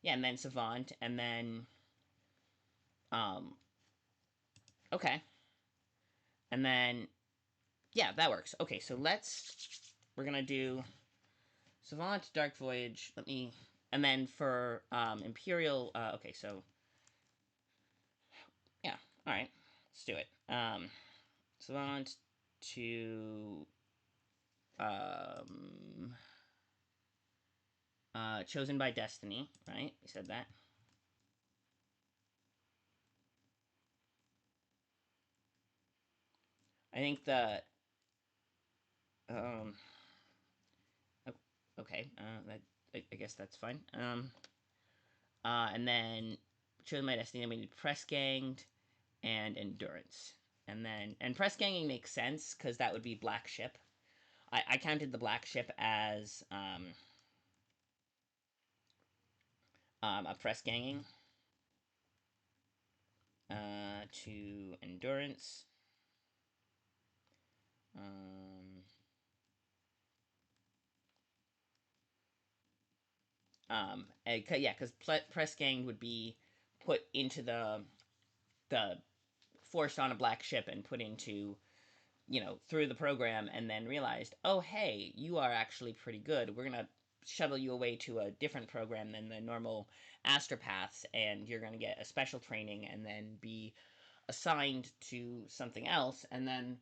Yeah, and then savant, and then um, okay, and then yeah, that works. Okay, so we're gonna do savant, dark voyage. Let me, and then for imperial. Okay, so yeah, all right, let's do it. Savant to um, chosen by destiny, right? We said that. I think the um, okay, that I guess that's fine. And then chosen by destiny. Then we need press ganged and endurance, and press ganging makes sense because that would be black ship. I counted the black ship as a press ganging to endurance. Um, yeah, because press gang would be put into the forced on a black ship and put into, through the program, and then realized, oh hey, you are actually pretty good. We're gonna shuttle you away to a different program than the normal astropaths, and you're gonna get a special training and then be assigned to something else, and then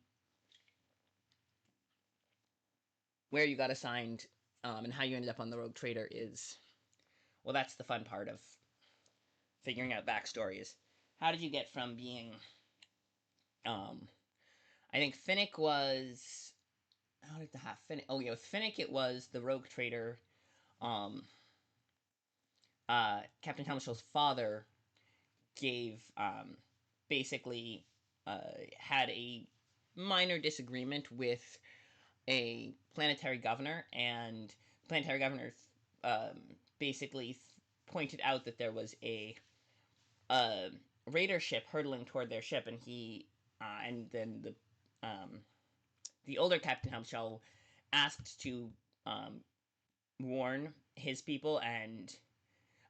where you got assigned, and how you ended up on the Rogue Trader is, well, that's the fun part of figuring out backstory, is how did you get from being, um, I think Finnick was, how did the half Finnick, oh yeah, with Finnick it was the Rogue Trader, um, Captain Helmshell's father gave, basically, had a minor disagreement with a planetary governor, and planetary governor um, basically pointed out that there was a raider ship hurtling toward their ship, and and then the older Captain Helmshell asked to um, warn his people, and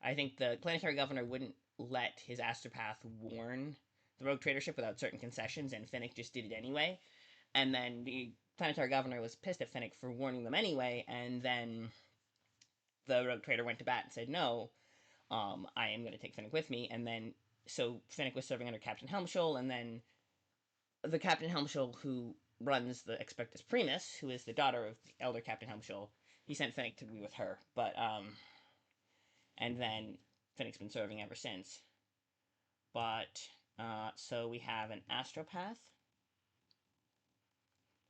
I think the planetary governor wouldn't let his astropath warn the rogue trader ship without certain concessions, and Finnick just did it anyway. And then the planetary governor was pissed at Finnick for warning them anyway, and then the rogue trader went to bat and said, no, I am going to take Finnick with me. And then, so Finnick was serving under Captain Helmshell, and then the Captain Helmshell who runs the Expectus Primus, who is the daughter of the elder Captain Helmshell, he sent Finnick to be with her. But, and then Finnick's been serving ever since. But, so we have an Astropath.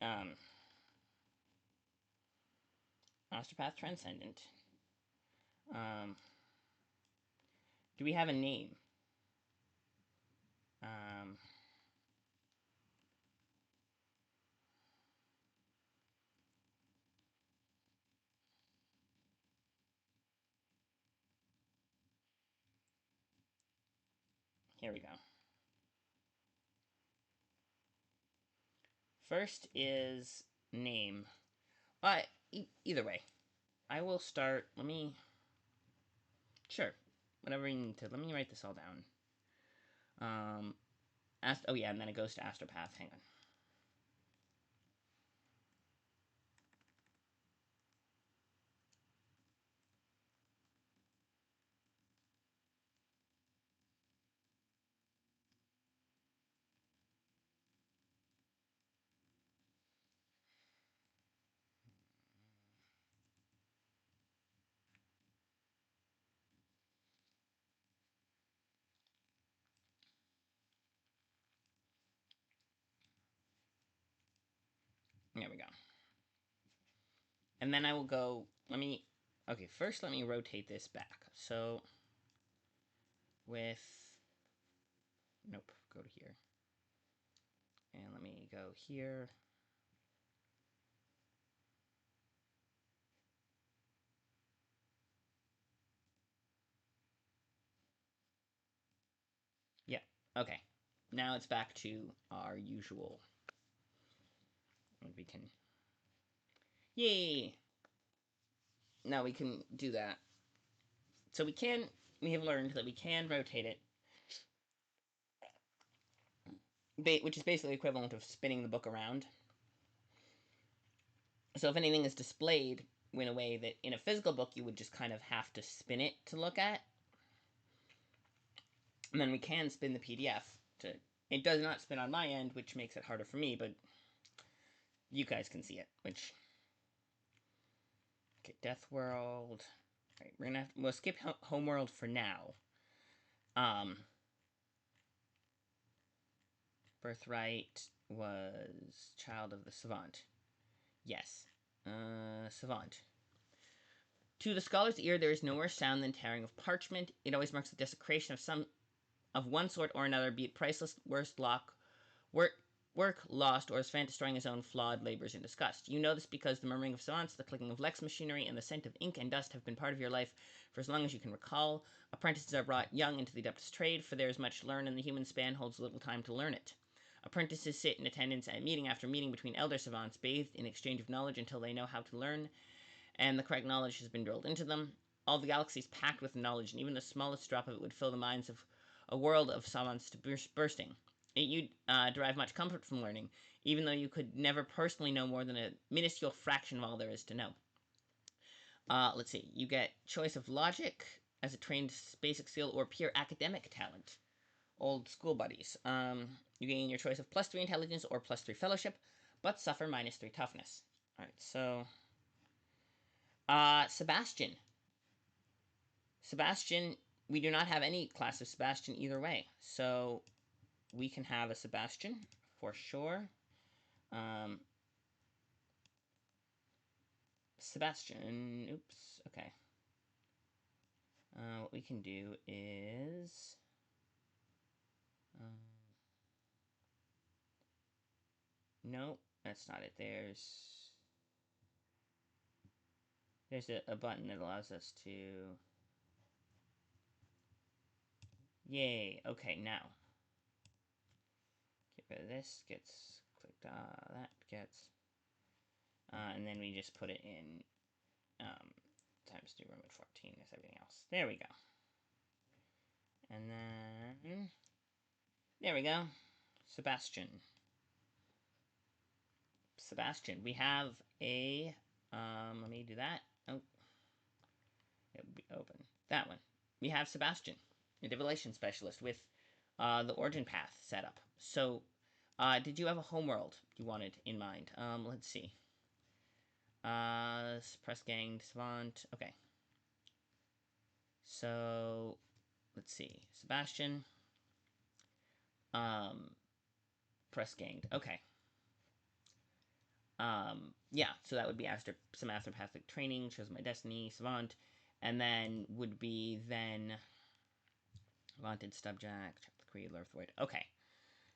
Um, Astropath Transcendent. Um, do we have a name? Um, Here we go. First is name. Either way, I will start. Let me. Sure, whatever you need to. Let me write this all down. Oh yeah, and then it goes to Astropath. Hang on. There we go. And then I will go. Let me. Okay, first let me rotate this back. So with. Nope, go to here. And let me go here. Okay, now it's back to our usual. We can. Yay! Now we can do that. So we have learned that we can rotate it, which is basically equivalent of spinning the book around. So if anything is displayed in a way that in a physical book you would just kind of have to spin it to look at, and then we can spin the PDF to. It does not spin on my end, which makes it harder for me, but you guys can see it. Which okay, Death World. All right, we'll skip Homeworld for now. Birthright was Child of the Savant. Yes, Savant. To the scholar's ear, there is no worse sound than tearing of parchment. It always marks the desecration of one sort or another, be it priceless, work lost, or as Fant destroying his own flawed labors in disgust. You know this because the murmuring of savants, the clicking of Lex machinery, and the scent of ink and dust have been part of your life for as long as you can recall. Apprentices are brought young into the adeptus trade, for there is much to learn, and the human span holds little time to learn it. Apprentices sit in attendance at meeting after meeting between elder savants, bathed in exchange of knowledge until they know how to learn, and the correct knowledge has been drilled into them. All the galaxy is packed with knowledge, and even the smallest drop of it would fill the minds of a world of savants to bursting. You derive much comfort from learning, even though you could never personally know more than a minuscule fraction of all there is to know. Let's see. You get choice of logic as a trained basic skill or pure academic talent. Old school buddies. You gain your choice of +3 intelligence or +3 fellowship, but suffer -3 toughness. Alright, so. Sebastian. Sebastian, we do not have any class of Sebastian either way. So we can have a Sebastian for sure. Sebastian, oops, okay. What we can do is. No, that's not it. There's a button that allows us to. Yay, okay, now. Get rid of this, gets clicked, that gets. And then we just put it in times New Roman 14 as everything else. There we go. And then. There we go. Sebastian. Sebastian. We have a. Let me do that. Oh. It would be open. That one. We have Sebastian, a divination specialist with the origin path set up. So, did you have a homeworld you wanted in mind? Let's see. Press gang, savant. Okay. So, let's see. Sebastian. Press ganged. Okay. Yeah, so that would be after some astropathic training, shows my destiny, savant, and then would be then vaunted subject, the creed, Lord Void. Okay,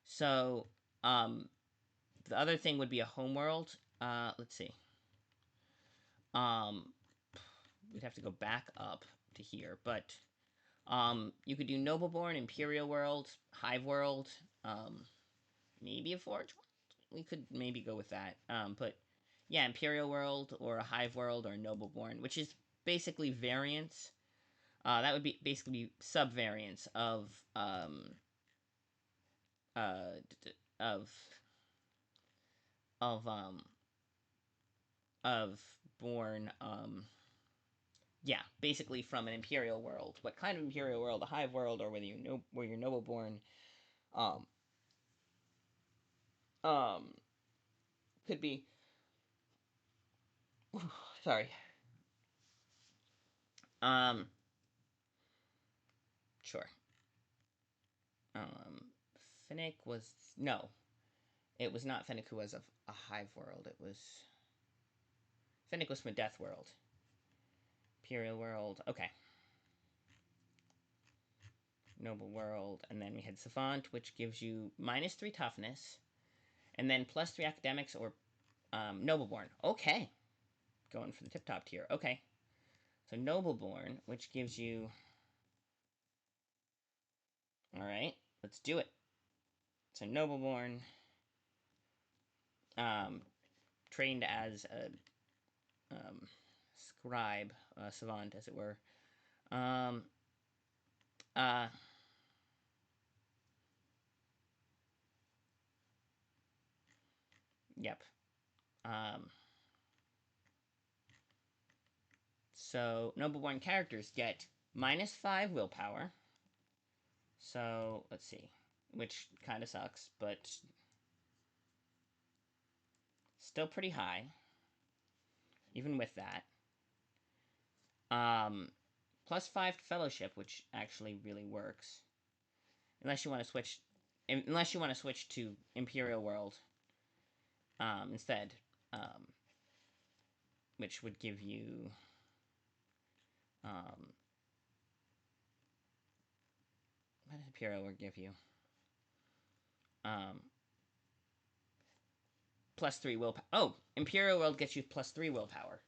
so the other thing would be a homeworld. Let's see. We'd have to go back up to here, but you could do Nobleborn, Imperial World, Hive World, maybe a Forge World. We could maybe go with that. But yeah, Imperial World or a Hive World or a Nobleborn, which is basically variants. That would be basically subvariants uh, of of um of born yeah, basically from an imperial world. What kind of imperial world? A hive world, or whether you know where you're noble born, um um could be. Sorry. Um, sure. Um, Finnick was no, it was not Finnick who was a hive world. It was Finnick was from a death world. Imperial world. Okay. Noble world, and then we had Savant, which gives you -3 toughness, and then +3 academics or Nobleborn. Okay, going for the tip top tier. Okay, so Nobleborn, which gives you. All right. let's do it. So Nobleborn, trained as a scribe, savant, as it were. Um, uh, yep. So Nobleborn characters get -5 willpower. So let's see, which kind of sucks, but still pretty high, even with that. +5 to fellowship, which actually really works, unless you want to switch. Unless you want to switch to Imperial World instead, um, which would give you what does Imperial World give you? Um, +3 willpower. Oh, Imperial World gets you +3 willpower.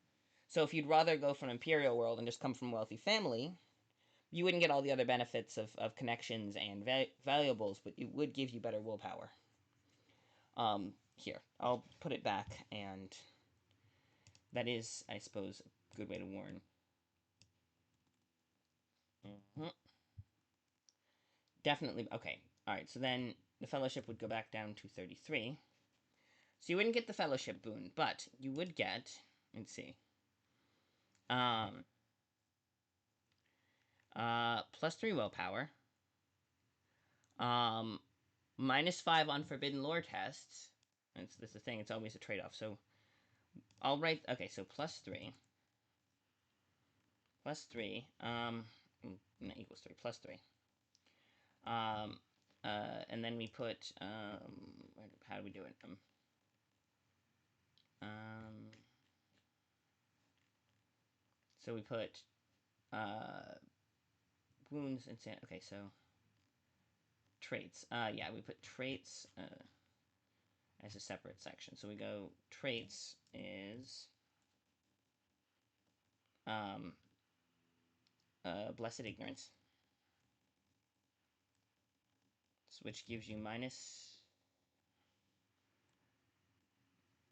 So if you'd rather go from Imperial World and just come from a wealthy family, you wouldn't get all the other benefits of connections and valuables, but it would give you better willpower. Here, I'll put it back, and that is, I suppose, a good way to warn. Definitely, okay. Alright, so then the fellowship would go back down to 33. So you wouldn't get the fellowship boon, but you would get, let's see, +3 willpower, -5 on Forbidden Lore tests. That's the thing, it's always a trade-off. So I'll write, okay, so +3, +3, not equals 3, +3. And then we put, how do we do it? So we put, wounds and okay, so traits. Yeah, we put traits as a separate section. So we go traits is blessed ignorance, which gives you minus.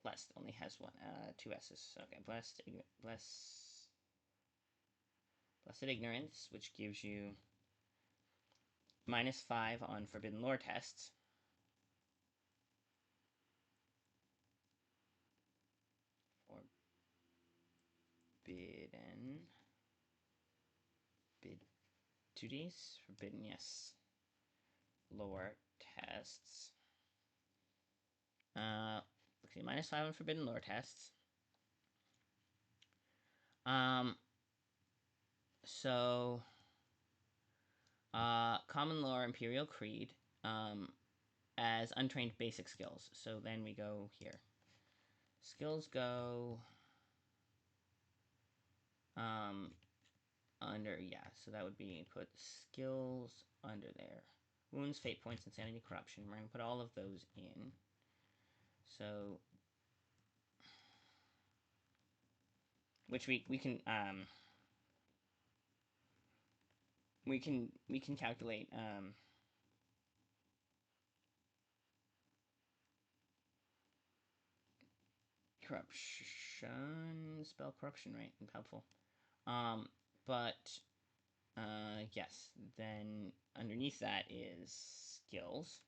Blessed only has one, 2 S's. Okay, blessed ignorance, which gives you -5 on Forbidden Lore tests. Forbidden. Bid duties? Forbidden, yes. Lore tests. Okay, -5 on Forbidden Lore tests. So, Common Lore, Imperial Creed, as untrained basic skills. So then we go here. Skills go, under, yeah, so that would be, put skills under there. Wounds, fate points, insanity, corruption. We're going to put all of those in. So, which we can, we can calculate, corruption, spell corruption, right? Helpful. But, yes, then underneath that is skills.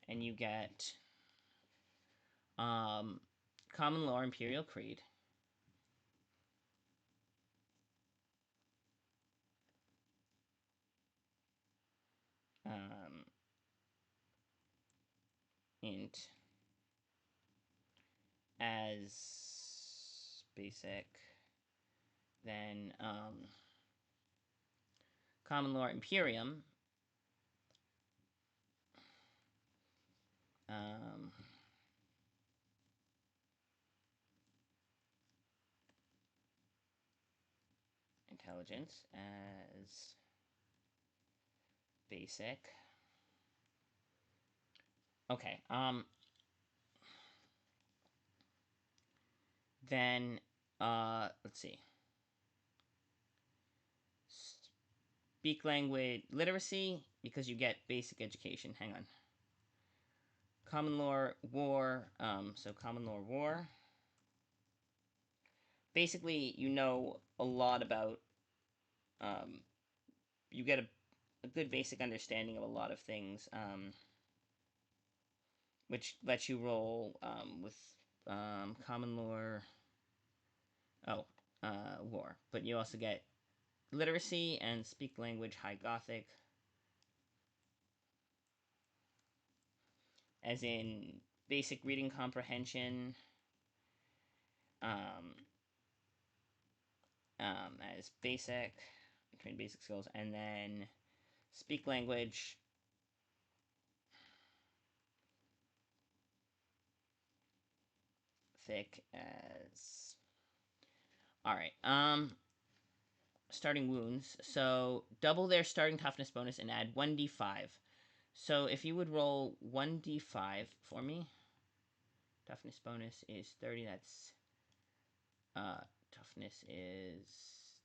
And you get, Common Lore, Imperial Creed. Int as basic, then Common Lore Imperium, intelligence as basic. Okay, then, let's see. Speak language literacy because you get basic education. Hang on. Common lore, war. So common lore, war. Basically, you know a lot about. You get a good basic understanding of a lot of things, which lets you roll with common lore. Oh, war. But you also get literacy and speak language High Gothic, as in basic reading comprehension, um, as basic, train basic skills, and then speak language. Thick as. Alright, starting wounds. So double their starting toughness bonus and add 1d5. So if you would roll 1d5 for me, toughness bonus is 30. That's toughness is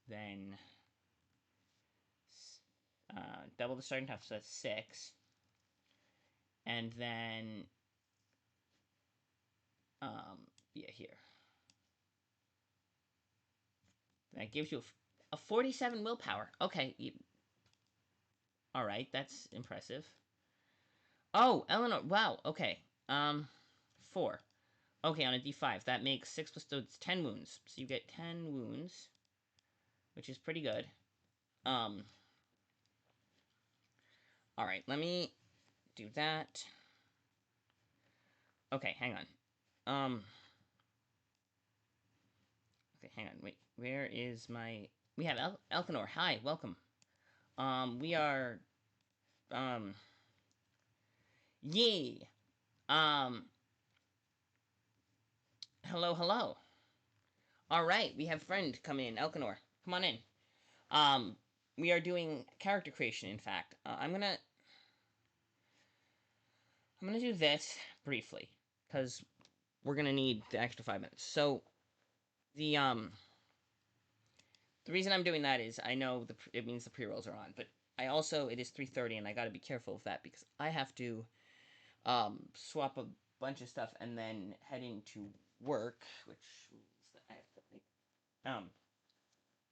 then double the starting toughness, so that's 6. And then yeah, here. That gives you a 47 willpower. Okay. Alright, that's impressive. Oh, Eleanor. Wow, okay. 4. Okay, on a d5. That makes 6 plus, so it's 10 wounds. So you get 10 wounds, which is pretty good. Alright, let me do that. Okay, hang on. Okay, hang on. Wait, where is my... We have Elkanor. Hi, welcome. We are... Yay! Hello, hello. Alright, we have friend come in. Elkanor, come on in. We are doing character creation, in fact. I'm gonna do this briefly, because we're gonna need the extra 5 minutes. So, the reason I'm doing that is I know it means the pre-rolls are on, but I also, it is 3:30 and I gotta be careful of that because I have to swap a bunch of stuff and then head into work, which means that I have to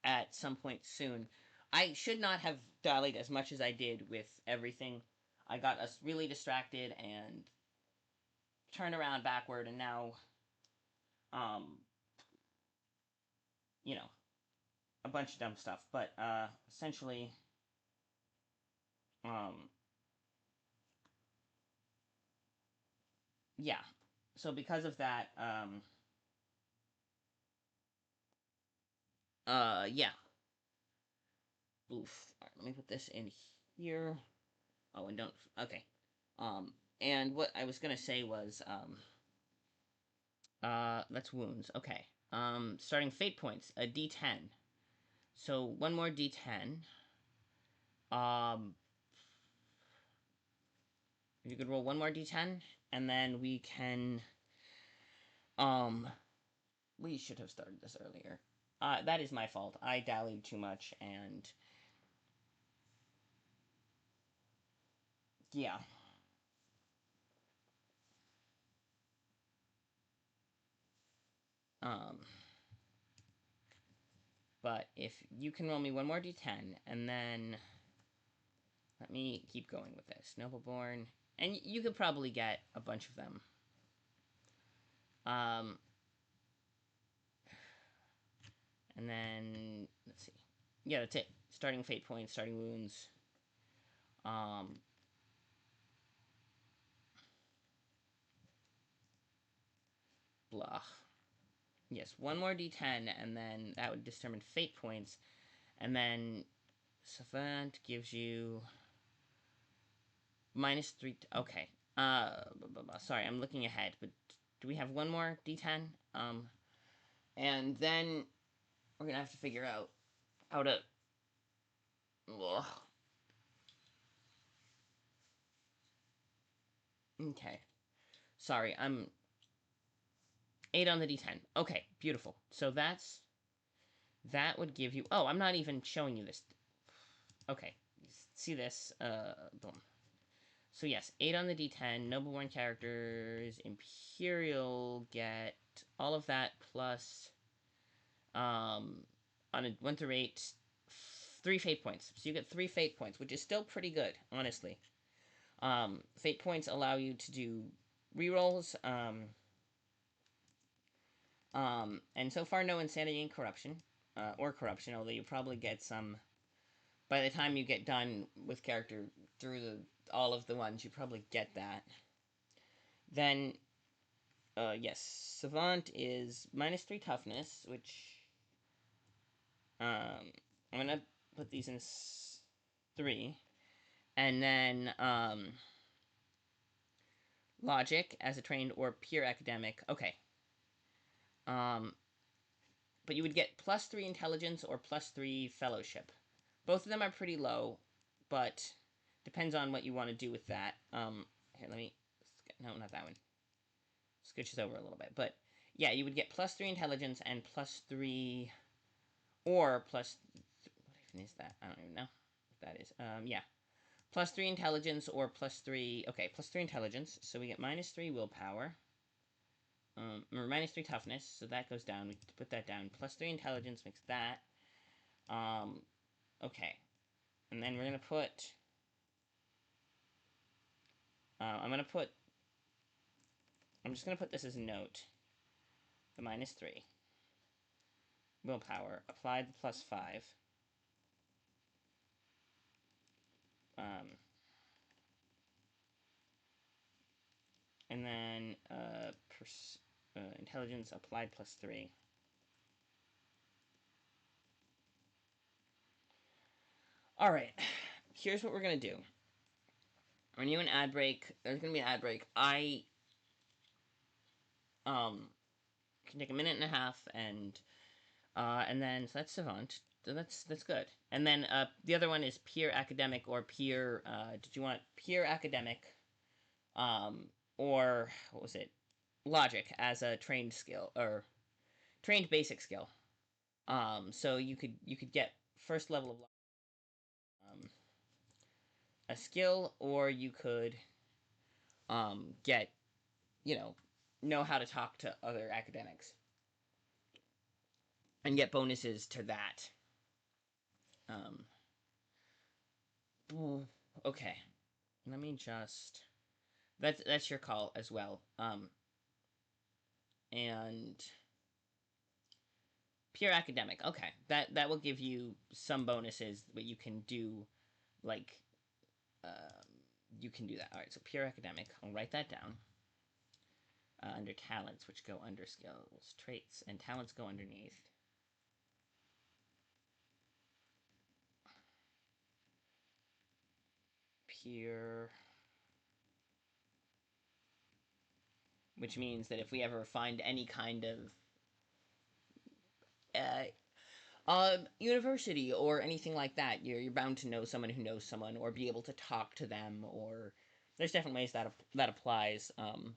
at some point soon. I should not have dallied as much as I did with everything. I got us really distracted and turned around backward, and now, um, you know, a bunch of dumb stuff. But essentially, um, yeah. So because of that, yeah. Oof. All right, let me put this in here. Oh, and don't. Okay. And what I was gonna say was, that's wounds. Okay. Starting fate points, a D10. So one more D10. Um, you could roll one more D10, and then we can. We should have started this earlier. That is my fault. I dallied too much, and yeah. Um, but if you can roll me one more D10, and then let me keep going with this. Nobleborn, and you could probably get a bunch of them. And then let's see. Yeah, that's it. Starting fate points, starting wounds. Blah. Yes, one more d10, and then that would determine fate points. And then Savant gives you -3. Okay. Sorry, I'm looking ahead, but do we have one more d10? And then we're gonna have to figure out how to. Ugh. Okay. Sorry, I'm 8 on the d10. Okay, beautiful. So that would give you. Oh, I'm not even showing you this. Okay, see this. Boom. So yes, 8 on the D10. Noble-born characters, Imperial get all of that plus on a 1 through 8, 3 fate points. So you get 3 fate points, which is still pretty good, honestly. Fate points allow you to do rerolls. And so far, no insanity and corruption, or corruption. Although you probably get some by the time you get done with character through all of the ones. You probably get that. Then, yes, Savant is -3 toughness, which I'm gonna put these in 3, and then logic as a trained or pure academic. Okay. But you would get +3 intelligence or +3 fellowship. Both of them are pretty low, but depends on what you want to do with that. Here, let me. No, not that one. Scooch this over a little bit. But yeah, you would get +3 intelligence and +3. Or plus. What even is that? I don't even know what that is. Yeah. +3 intelligence or +3. Okay, +3 intelligence. So we get -3 willpower. Or -3 toughness, so that goes down. We put that down. +3 intelligence makes that. Okay. And then we're gonna put. I'm just gonna put this as a note. The -3 willpower. Apply the +5. And then intelligence applied +3. All right. Here's what we're gonna do. When you an ad break, there's gonna be an ad break. I can take a minute and a half, and then so that's Savant. So that's good. And then the other one is peer academic or peer. Did you want peer academic, or what was it? Logic as a trained skill or trained basic skill. So you could get first level of a skill, or you could get know how to talk to other academics and get bonuses to that. Um, okay, let me just. That's your call as well. And pure academic. Okay, that will give you some bonuses, but you can do like you can do that. All right, so pure academic. I'll write that down. Under talents, which go under skills, traits, and talents go underneath. Pure, which means that if we ever find any kind of university or anything like that, you're bound to know someone who knows someone, or be able to talk to them, or there's different ways that applies. Um,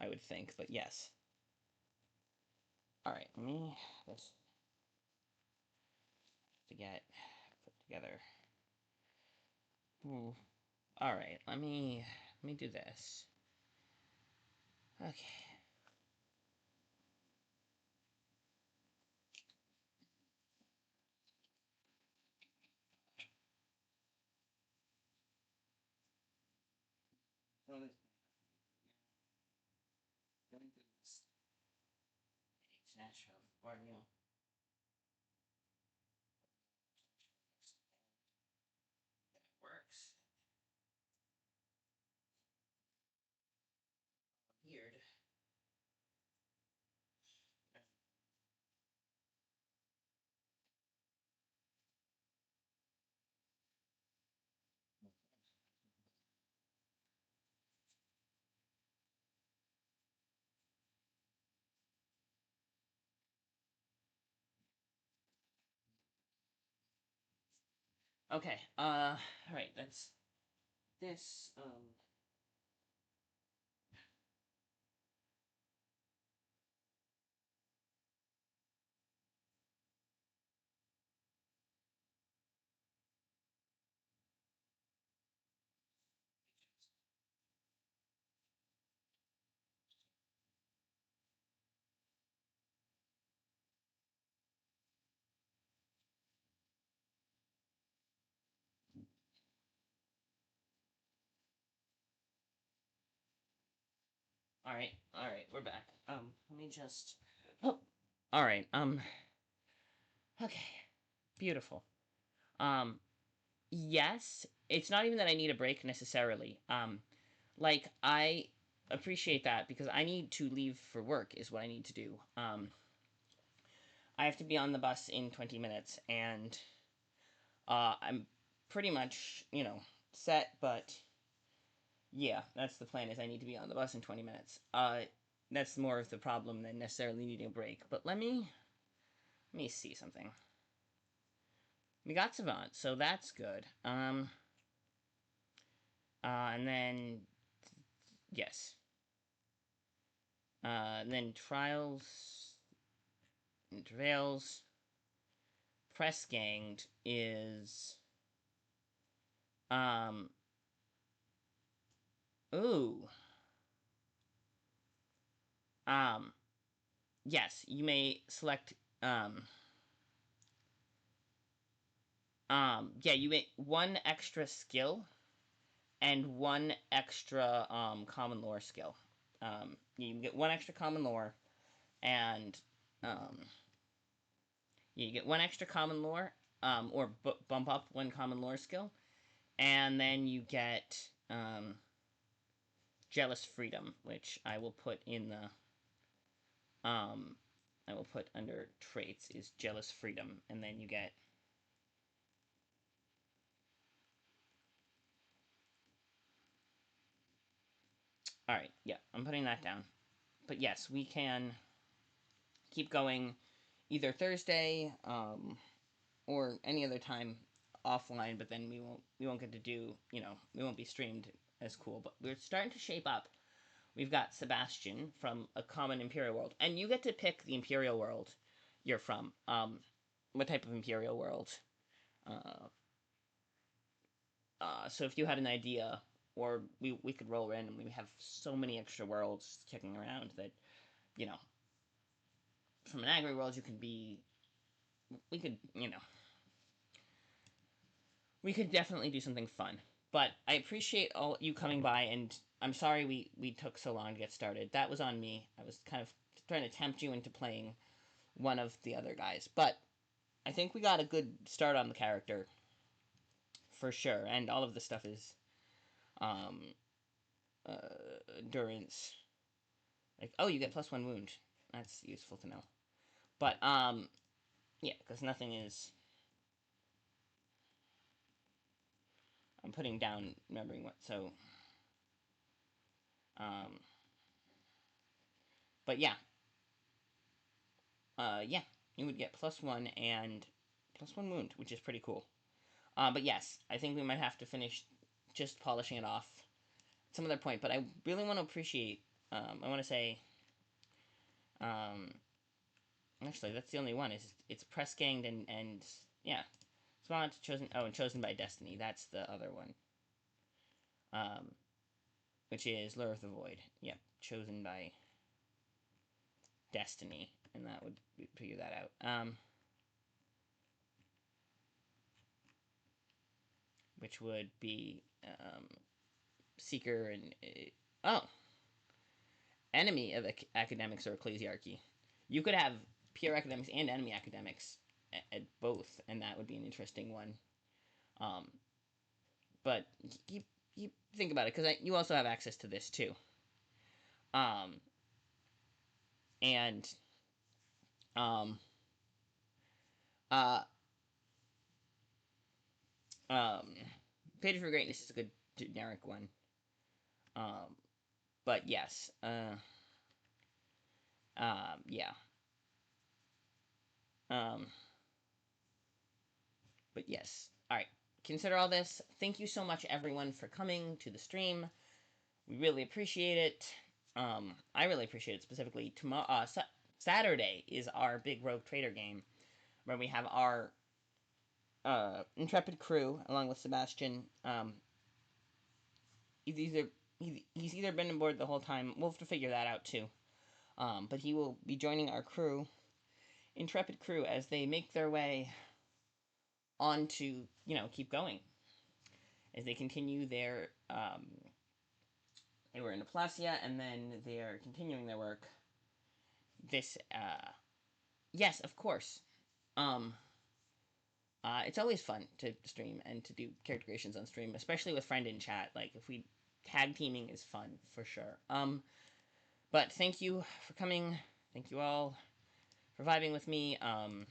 I would think, but yes. All right, let me this to get put together. Ooh. All right, let me do this. Okay. So going through this Nashville, or that works. Weird. Okay. All right. That's this. All right, we're back. Let me just. Oh, all right. Okay, beautiful. Um, yes, it's not even that I need a break necessarily. Like I appreciate that because I need to leave for work is what I need to do. I have to be on the bus in 20 minutes, and I'm pretty much set, but yeah, that's the plan. Is I need to be on the bus in 20 minutes. That's more of the problem than necessarily needing a break. But let me see something. We got Savant, so that's good. And then yes, and then Trials and Travails. Press Ganged is um ooh um yes, you may select um yeah, you get one extra skill and one extra common lore skill. You get one extra common lore and um you get one extra common lore or bump up one common lore skill, and then you get jealous freedom, which I will put in the I will put under traits is jealous freedom, and then you get all right. Yeah, I'm putting that down. But yes, we can keep going either Thursday or any other time offline. But then we won't get to do we won't be streamed as cool. But we're starting to shape up. We've got Sebastian from a common Imperial world, and you get to pick the Imperial world you're from. What type of Imperial world? Uh, so if you had an idea, or we could roll randomly. We have so many extra worlds kicking around that you know from an agri world you can be. We could we could definitely do something fun. But I appreciate all you coming by, and I'm sorry we took so long to get started. That was on me. I was kind of trying to tempt you into playing one of the other guys, but I think we got a good start on the character for sure, and all of the stuff is um, uh, endurance. Like, oh, you get +1 wound. That's useful to know. But yeah, because nothing is. I'm putting down remembering what. So um, but yeah, you would get +1 and +1 wound, which is pretty cool. But yes, I think we might have to finish just polishing it off at some other point. But I really want to appreciate. I want to say. Um, Actually, that's the only one. Is it's press ganged and yeah, Swan chosen. Oh, and chosen by destiny. That's the other one. Um, which is Lure of the Void. Yep, chosen by destiny, and that would figure that out. Which would be seeker and oh, enemy of academics or ecclesiarchy. You could have pure academics and enemy academics at both, and that would be an interesting one. Um, but you think about it because you also have access to this too. Um, and um, uh, um, Page for Greatness is a good generic one. Um, but yes, yeah. Um, but yes. All right. Consider all this. Thank you so much, everyone, for coming to the stream. We really appreciate it. I really appreciate it specifically. Tomorrow, Saturday is our big Rogue Trader game, where we have our intrepid crew along with Sebastian. He's either he's either been aboard the whole time. We'll have to figure that out too. But he will be joining our crew, intrepid crew, as they make their way on to keep going as they continue their They were in Aplasia, and then they are continuing their work. This, yes, of course. Um, it's always fun to stream and to do character creations on stream, especially with friend in chat. Like if we tag teaming is fun for sure. But thank you for coming. Thank you all for vibing with me. Uh,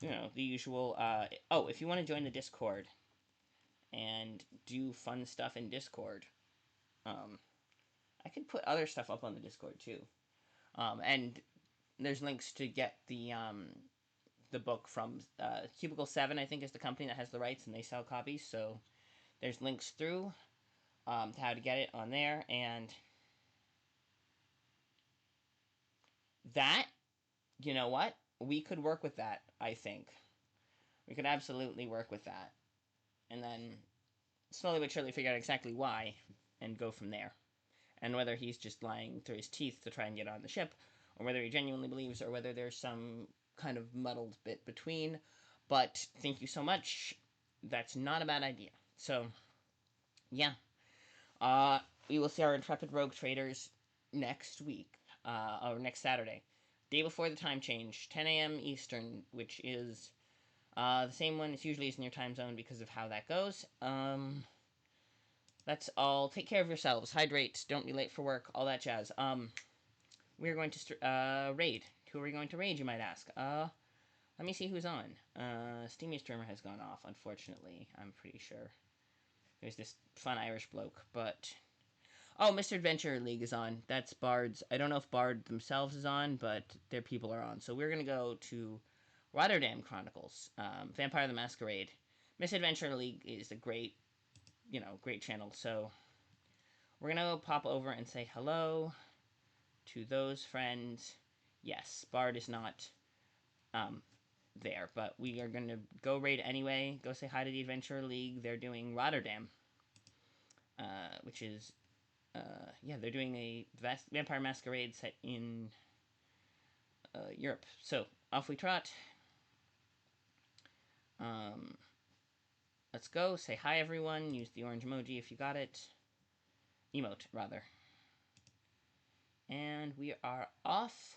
the usual. Oh, if you want to join the Discord and do fun stuff in Discord, um, I could put other stuff up on the Discord too. And there's links to get the book from Cubicle 7, I think, is the company that has the rights, and they sell copies. So there's links through to how to get it on there. And that, you know what? We could work with that, I think. We could absolutely work with that. And then slowly but surely figure out exactly why and go from there. And whether he's just lying through his teeth to try and get on the ship, or whether he genuinely believes, or whether there's some kind of muddled bit between. But thank you so much. That's not a bad idea. So, yeah. Uh, we will see our intrepid rogue traders next week, or next Saturday, day before the time change, 10 a.m. Eastern, which is the same one it's usually is in your time zone because of how that goes. That's all. Take care of yourselves. Hydrate. Don't be late for work. All that jazz. We're going to raid. Who are we going to raid? You might ask. Let me see who's on. Steamy Streamer has gone off. Unfortunately, I'm pretty sure. There's this fun Irish bloke, but oh, Mr. Adventure League is on. That's Bard's. I don't know if Bard themselves is on, but their people are on. So we're gonna go to Rotterdam Chronicles, Vampire the Masquerade. Misadventure League is a great, great channel. So we're gonna pop over and say hello to those friends. Yes, Bard is not um, there, but we are gonna go raid anyway. Go say hi to the Adventure League. They're doing Rotterdam, which is yeah, they're doing a Vampire Masquerade set in Europe. So off we trot. Um, let's go. Say hi, everyone. Use the orange emoji if you got it. Emote, rather. And we are off.